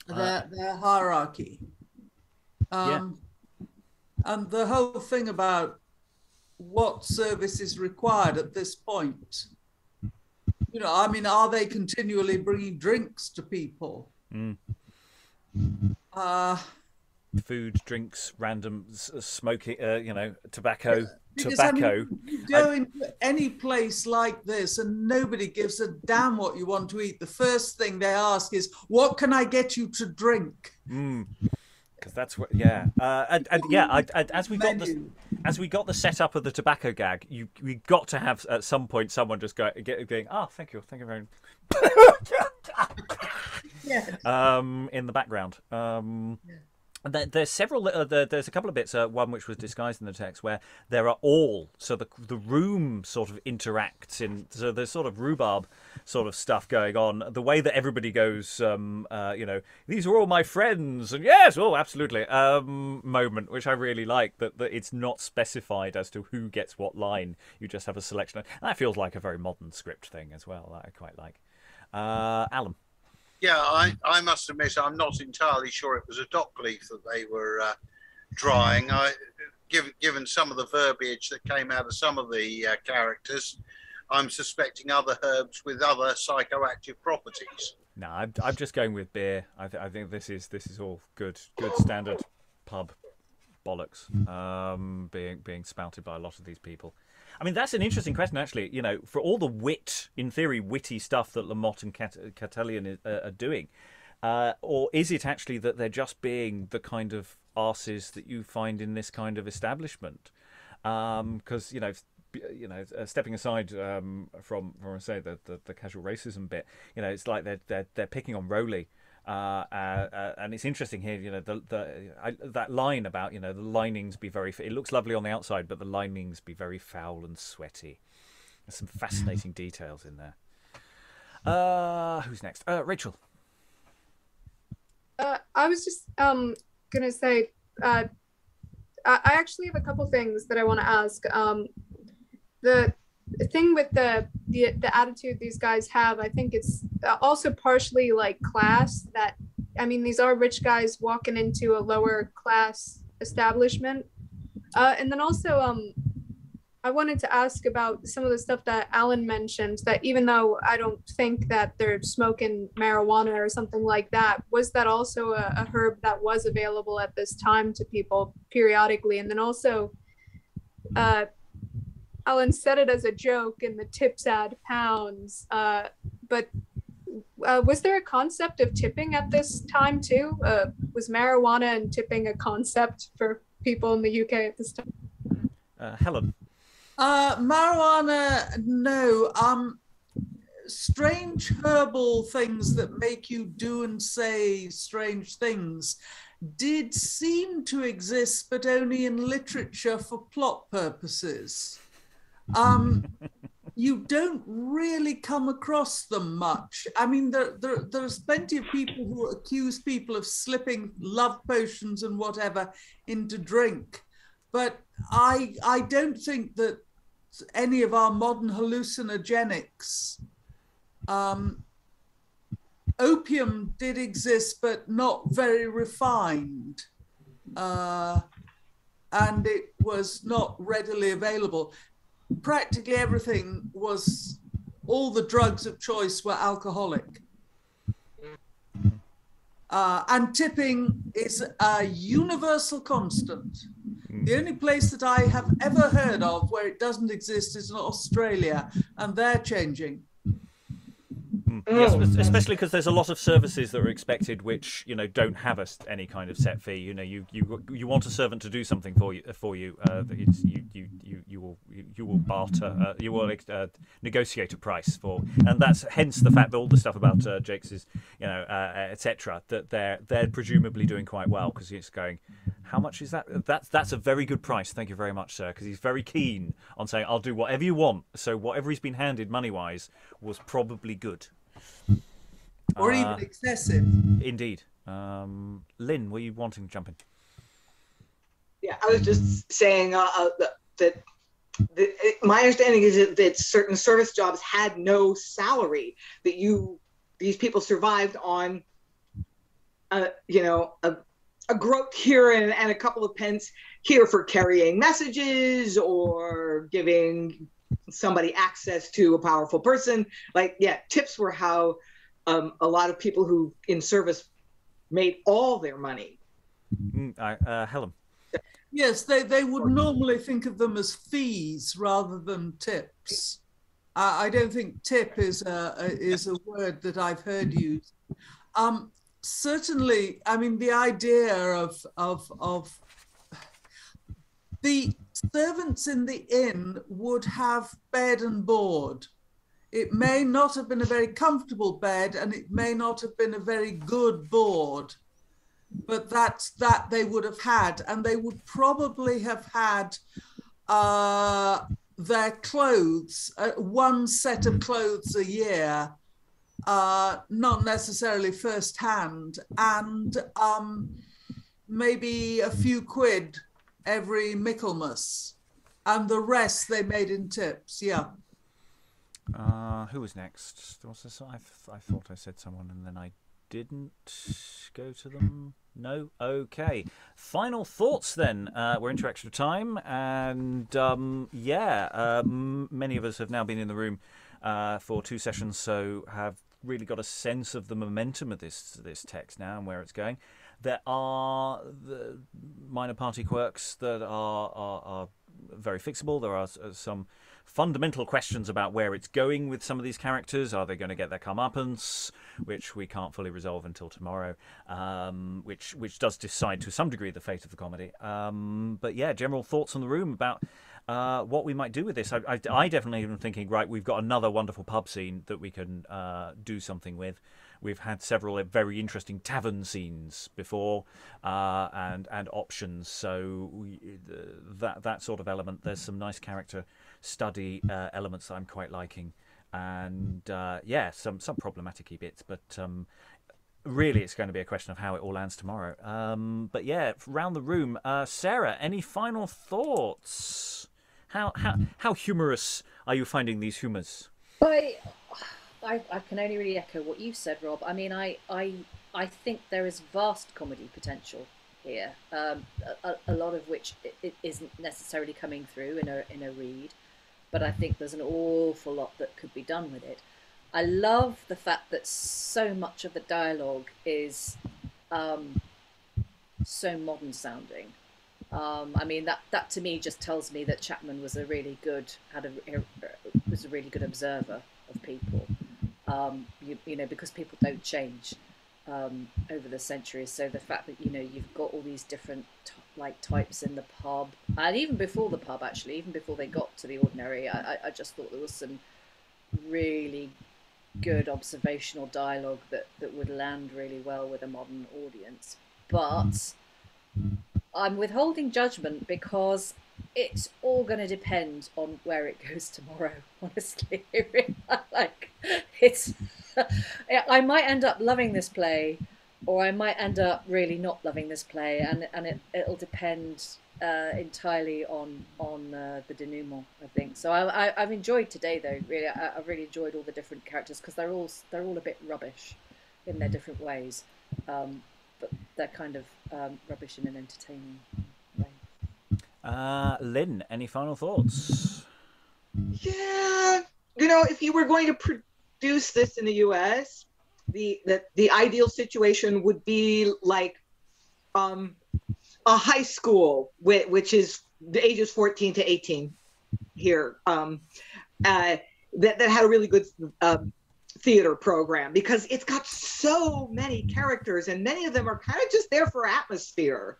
Their hierarchy. And the whole thing about what service is required at this point. You know, I mean, are they continually bringing drinks to people? Food, drinks, random smoking, tobacco. Because, I mean, you go into any place like this and nobody gives a damn what you want to eat. The first thing they ask is, what can I get you to drink? Because that's what, as we got the setup of the tobacco gag, we got to have at some point someone just going, thank you very much. In the background. There's several. There's a couple of bits. One which was disguised in the text, where there are all. So the room sort of interacts in. So there's sort of rhubarb sort of stuff going on. The way that everybody goes, these are all my friends, and yes, oh, absolutely. Moment which I really like, that it's not specified as to who gets what line. You just have a selection. And that feels like a very modern script thing as well. That I quite like. Alan. Yeah, I must admit I'm not entirely sure it was a dock leaf that they were drawing. Given some of the verbiage that came out of some of the characters, I'm suspecting other herbs with other psychoactive properties. No, I'm just going with beer. I think this is all good standard pub bollocks being spouted by a lot of these people. I mean, that's an interesting question, actually. You know, for all the witty stuff that Lemot and Catalian are doing, Or is it actually that they're just being the kind of arses that you find in this kind of establishment? Because stepping aside from say the casual racism bit, it's like they're picking on Rowley. And it's interesting here, that line about the linings be very. It looks lovely on the outside, but the linings be very foul and sweaty. There's some fascinating details in there. Who's next? Rachael. I was just gonna say, I actually have a couple things that I want to ask. The thing with the attitude these guys have, I think it's also partially like class. That, I mean, these are rich guys walking into a lower class establishment, and then also I wanted to ask about some of the stuff that Alan mentioned, that even though I don't think that they're smoking marijuana or something like that, was that also a herb that was available at this time to people periodically? And then also, Alan said it as a joke and the tips add pounds, but was there a concept of tipping at this time too? Was marijuana and tipping a concept for people in the UK at this time? Helen. Marijuana, no. Strange herbal things that make you do and say strange things did seem to exist, but only in literature for plot purposes. You don't really come across them much. I mean, there's plenty of people who accuse people of slipping love potions and whatever into drink. But I don't think that any of our modern hallucinogenics, opium did exist, but not very refined. And it was not readily available. Practically everything was, all the drugs of choice were alcoholic. And tipping is a universal constant. The only place that I have ever heard of where it doesn't exist is in Australia, and they're changing. Yes, especially because there's a lot of services that are expected which don't have any kind of set fee. You want a servant to do something for you. You will barter. You will negotiate a price for, and that's hence the fact that all the stuff about Jaques is, etc. That they're presumably doing quite well, because it's going, how much is that? That's a very good price. Thank you very much, sir. Because he's very keen on saying, I'll do whatever you want. So whatever he's been handed money wise was probably good. Or even excessive. Indeed. Lynn, were you wanting to jump in? Yeah, I was just saying that my understanding is that certain service jobs had no salary, that these people survived on, a groat here and a couple of pence here for carrying messages or giving somebody access to a powerful person. Tips were how a lot of people who in service made all their money. Helen. Yes, they would normally think of them as fees rather than tips. I don't think tip is a word that I've heard used. Certainly, I mean, the idea of the servants in the inn would have bed and board. It may not have been a very comfortable bed, and it may not have been a very good board, but that they would have had, and they would probably have had their clothes, one set of clothes a year, not necessarily first hand, and maybe a few quid every Michaelmas, and the rest they made in tips. Yeah. Who was next? I thought I said someone and then I didn't go to them. No? Okay. Final thoughts then. We're into extra time, and many of us have now been in the room for 2 sessions, so have really got a sense of the momentum of this text now and where it's going. There are the minor party quirks that are very fixable. There are some fundamental questions about where it's going with some of these characters. Are they going to get their comeuppance, which we can't fully resolve until tomorrow, which does decide to some degree the fate of the comedy. But yeah, general thoughts on the room about what we might do with this. I definitely am thinking, right, we've got another wonderful pub scene that we can do something with. We've had several very interesting tavern scenes before, and options. So that sort of element. There's some nice character study elements that I'm quite liking, and yeah, some problematic-y bits. But really, it's going to be a question of how it all lands tomorrow. But yeah, round the room, Sarah, any final thoughts? How humorous are you finding these humours? I can only really echo what you said, Rob. I mean, I think there is vast comedy potential here, a lot of which it isn't necessarily coming through in a read, but I think there's an awful lot that could be done with it. I love the fact that so much of the dialogue is so modern sounding. I mean, that to me just tells me that Chapman was a really good observer of people. You know, because people don't change over the centuries. So the fact that, you know, you've got all these different types in the pub, and even before the pub, actually, even before they got to the ordinary, I just thought there was some really good observational dialogue that would land really well with a modern audience. But I'm withholding judgment because it's all going to depend on where it goes tomorrow, honestly. I might end up loving this play, or I might end up really not loving this play, and it'll depend entirely on the denouement, I think. So I've enjoyed today, though. Really, I've really enjoyed all the different characters, because they're all a bit rubbish in their different ways, but they're kind of rubbish in an entertaining way. Lynn, any final thoughts? Yeah, you know, if you were going to produce this in the U.S., the ideal situation would be like a high school, which is the ages 14 to 18 here, that had a really good theater program, because it's got so many characters, and many of them are kind of just there for atmosphere.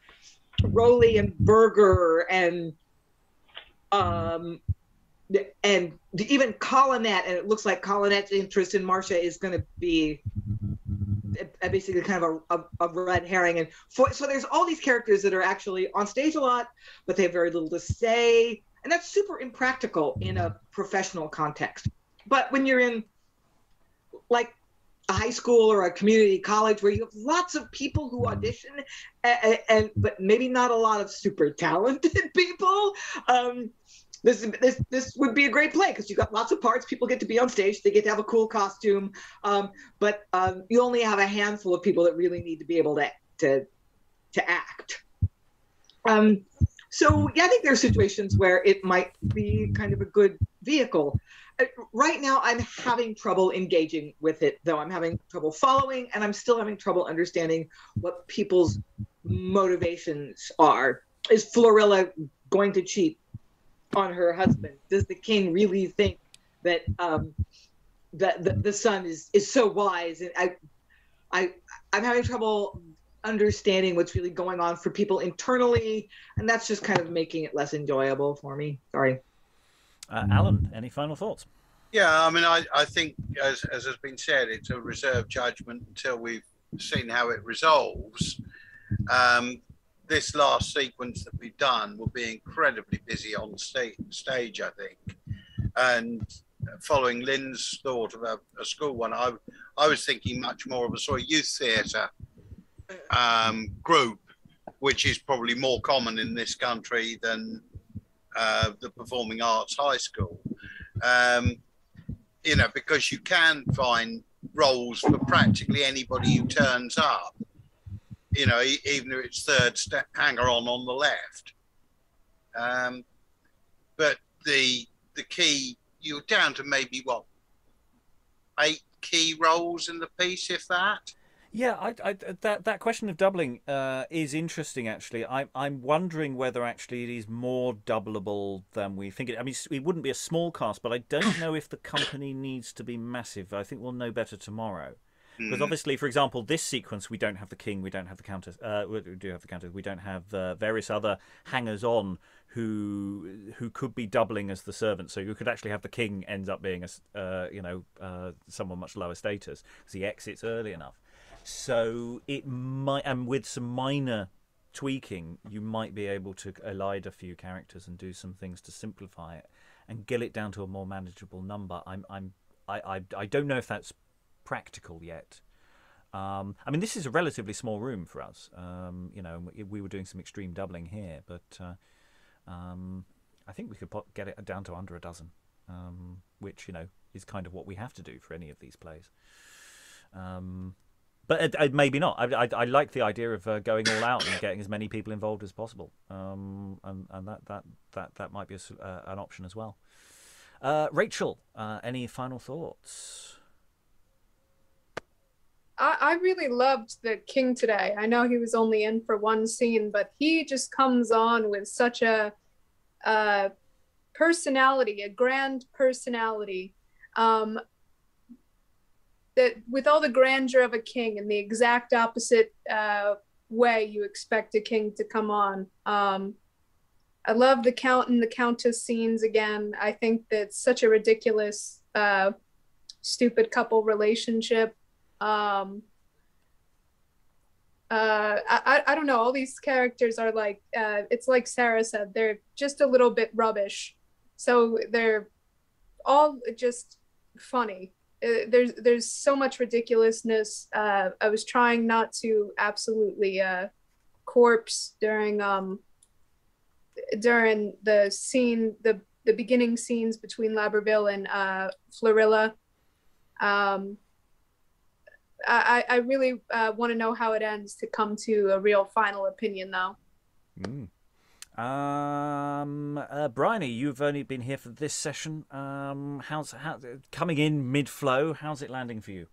Rowley and Berger and even Colinet, and it looks like Colinet's interest in Martia is going to be basically kind of a red herring. And so there's all these characters that are actually on stage a lot, but they have very little to say, and that's super impractical in a professional context. But when you're in like a high school or a community college where you have lots of people who audition, but maybe not a lot of super talented people, this would be a great play, because you've got lots of parts. People get to be on stage, they get to have a cool costume, but you only have a handful of people that really need to be able to act. So yeah, I think there are situations where it might be kind of a good vehicle. Right now, I'm having trouble engaging with it, though. I'm having trouble following, and I'm still having trouble understanding what people's motivations are. Is Florilla going to cheat on her husband? Does the king really think that that the son is so wise? And I'm having trouble understanding what's really going on for people internally, and that's just kind of making it less enjoyable for me. Sorry. Alan, any final thoughts? Yeah, I mean, I think, as has been said, it's a reserved judgment until we've seen how it resolves. This last sequence that we've done will be incredibly busy on stage, I think. And following Lynn's thought of a school one, I was thinking much more of a sort of youth theatre group, which is probably more common in this country than the performing arts high school, you know, because you can find roles for practically anybody who turns up, you know, even if it's third hanger on the left. But the key, you're down to maybe 8 key roles in the piece, if that. Yeah, that question of doubling is interesting. Actually, I'm wondering whether actually it is more doubleable than we think. I mean, it wouldn't be a small cast, but I don't know if the company needs to be massive. I think we'll know better tomorrow. Because obviously, for example, this sequence, we don't have the king, we don't have the countess. We do have the countess. We don't have various other hangers-on who could be doubling as the servant. So you could actually have the king ends up being someone much lower status because he exits early enough. So it might, and with some minor tweaking, you might be able to elide a few characters and do some things to simplify it and get it down to a more manageable number. I don't know if that's practical yet. I mean, this is a relatively small room for us. We were doing some extreme doubling here, but I think we could get it down to under a dozen, which is kind of what we have to do for any of these plays. But maybe not. I like the idea of going all out and getting as many people involved as possible, and that might be an option as well. Rachael, any final thoughts? I really loved the king today. I know he was only in for one scene, but he just comes on with such a personality, a grand personality, that with all the grandeur of a king and the exact opposite way you expect a king to come on. I love the count and the countess scenes again. I think that's such a ridiculous, stupid couple relationship. I don't know. All these characters are like, it's like Sarah said, they're just a little bit rubbish. So they're all just funny. There's so much ridiculousness. I was trying not to absolutely corpse during the scene, the beginning scenes between Labervele and Florilla. I really want to know how it ends to come to a real final opinion, though. Briony, you've only been here for this session. How's coming in mid-flow? How's it landing for you?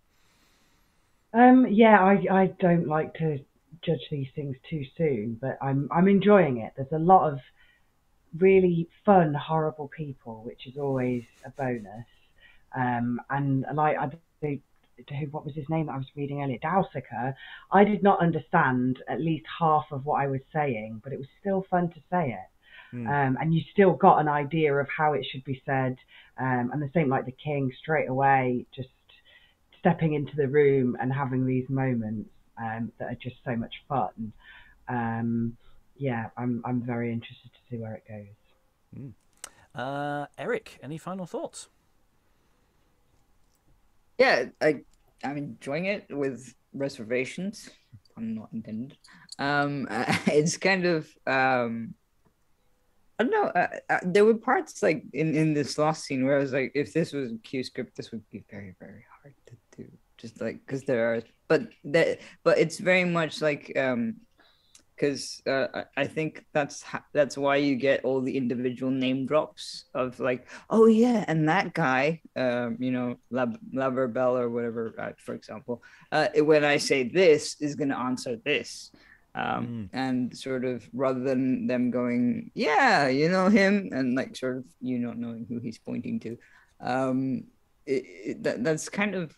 I don't like to judge these things too soon, but I'm enjoying it. There's a lot of really fun, horrible people, which is always a bonus. What was his name that I was reading earlier? Dowsecer. I did not understand at least half of what I was saying, but it was still fun to say it. And you still got an idea of how it should be said. And the same like the king, straight away, just stepping into the room and having these moments that are just so much fun. I'm very interested to see where it goes. Eric, any final thoughts? Yeah, I'm enjoying it with reservations. I'm not intended. It's kind of I don't know. There were parts like in this last scene where I was like, if this was a Q script, this would be very, very hard to do. Just like because there are, but it's very much like because I think that's why you get all the individual name drops of like, oh yeah, and that guy, Labervele or whatever, for example, when I say this is going to answer this, and sort of rather than them going, yeah, you know him, and like sort of not knowing who he's pointing to, that's kind of.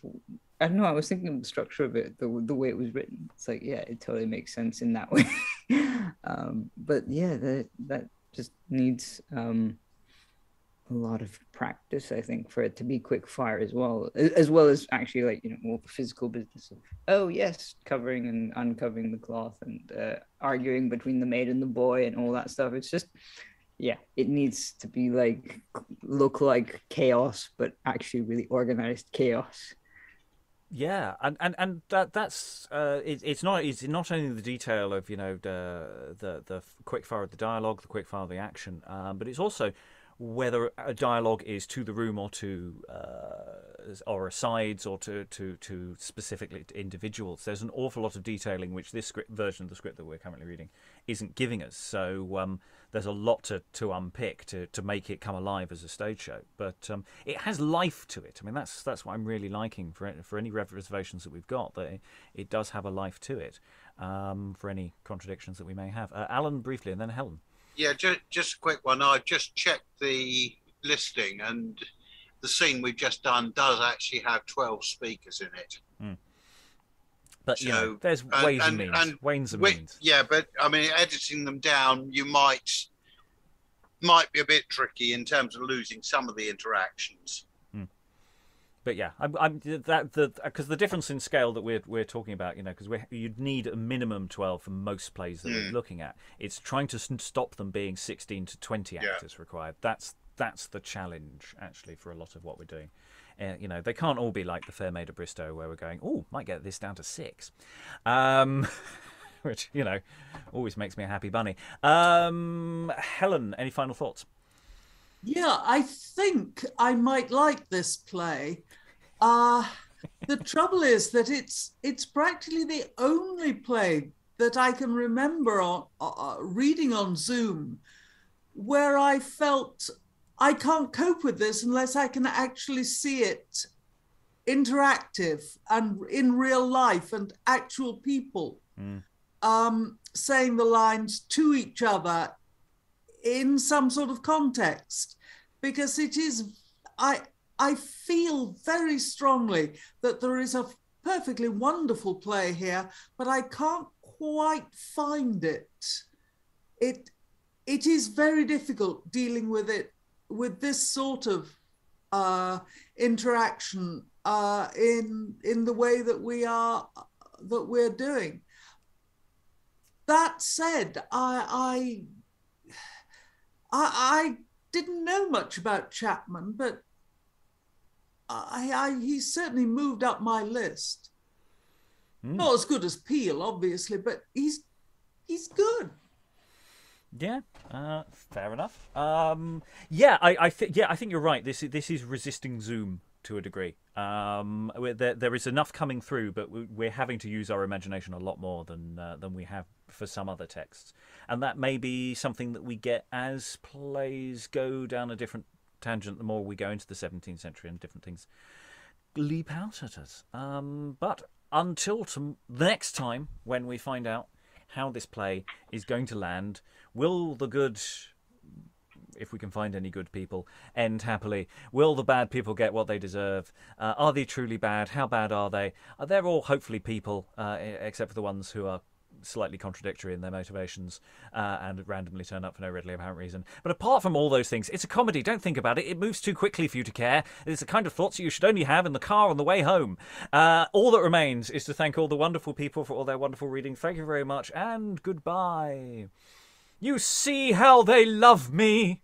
I don't know. I was thinking of the structure of it, the way it was written. It's like, yeah, it totally makes sense in that way. But yeah, that just needs a lot of practice, I think, for it to be quick fire as well as actually like more physical business of covering and uncovering the cloth and arguing between the maid and the boy and all that stuff. It's just. Yeah, it needs to be like look like chaos, but actually really organized chaos. Yeah, and that's it's not only the detail of the quick fire of the dialogue, the quick fire of the action, but it's also whether a dialogue is to the room or to or asides or to specifically to individuals. There's an awful lot of detailing which this version of the script that we're currently reading isn't giving us. So there's a lot to unpick to make it come alive as a stage show. But it has life to it. I mean, that's what I'm really liking for any reservations that we've got. That it does have a life to it. For any contradictions that we may have. Alan, briefly, and then Helen. Yeah, just a quick one. I've just checked the listing, and the scene we've just done does actually have 12 speakers in it. But, so, there's ways and means. Ways and means. Yeah, but, I mean, editing them down, you might be a bit tricky in terms of losing some of the interactions. But yeah, because the difference in scale that we're talking about, because you'd need a minimum 12 for most plays that we're looking at. It's trying to stop them being 16 to 20 actors required. That's the challenge actually for a lot of what we're doing. They can't all be like the Fair Maid of Bristow where we're going, might get this down to 6, which always makes me a happy bunny. Helen, any final thoughts? Yeah, I think I might like this play. The trouble is that it's practically the only play that I can remember reading on Zoom where I felt I can't cope with this unless I can actually see it interactive and in real life and actual people saying the lines to each other in some sort of context, because it is, I feel very strongly that there is a perfectly wonderful play here, but I can't quite find it. It is very difficult dealing with it, with this sort of interaction in the way that we're doing. That said, I didn't know much about Chapman, but he certainly moved up my list. Not as good as Peel, obviously, but he's good. Yeah, fair enough. I think you're right. This is resisting Zoom to a degree. There is enough coming through, but we're having to use our imagination a lot more than we have for some other texts, and that may be something that we get as plays go down a different tangent. The more we go into the 17th century and different things leap out at us. But until the next time when we find out how this play is going to land, will the good, if we can find any good people, end happily? Will the bad people get what they deserve? Are they truly bad? How bad are they? They're all hopefully people, except for the ones who are slightly contradictory in their motivations and randomly turn up for no readily apparent reason. But apart from all those things, it's a comedy. Don't think about it. It moves too quickly for you to care. It's the kind of thoughts you should only have in the car on the way home. All that remains is to thank all the wonderful people for all their wonderful reading. Thank you very much, and goodbye. You see how they love me.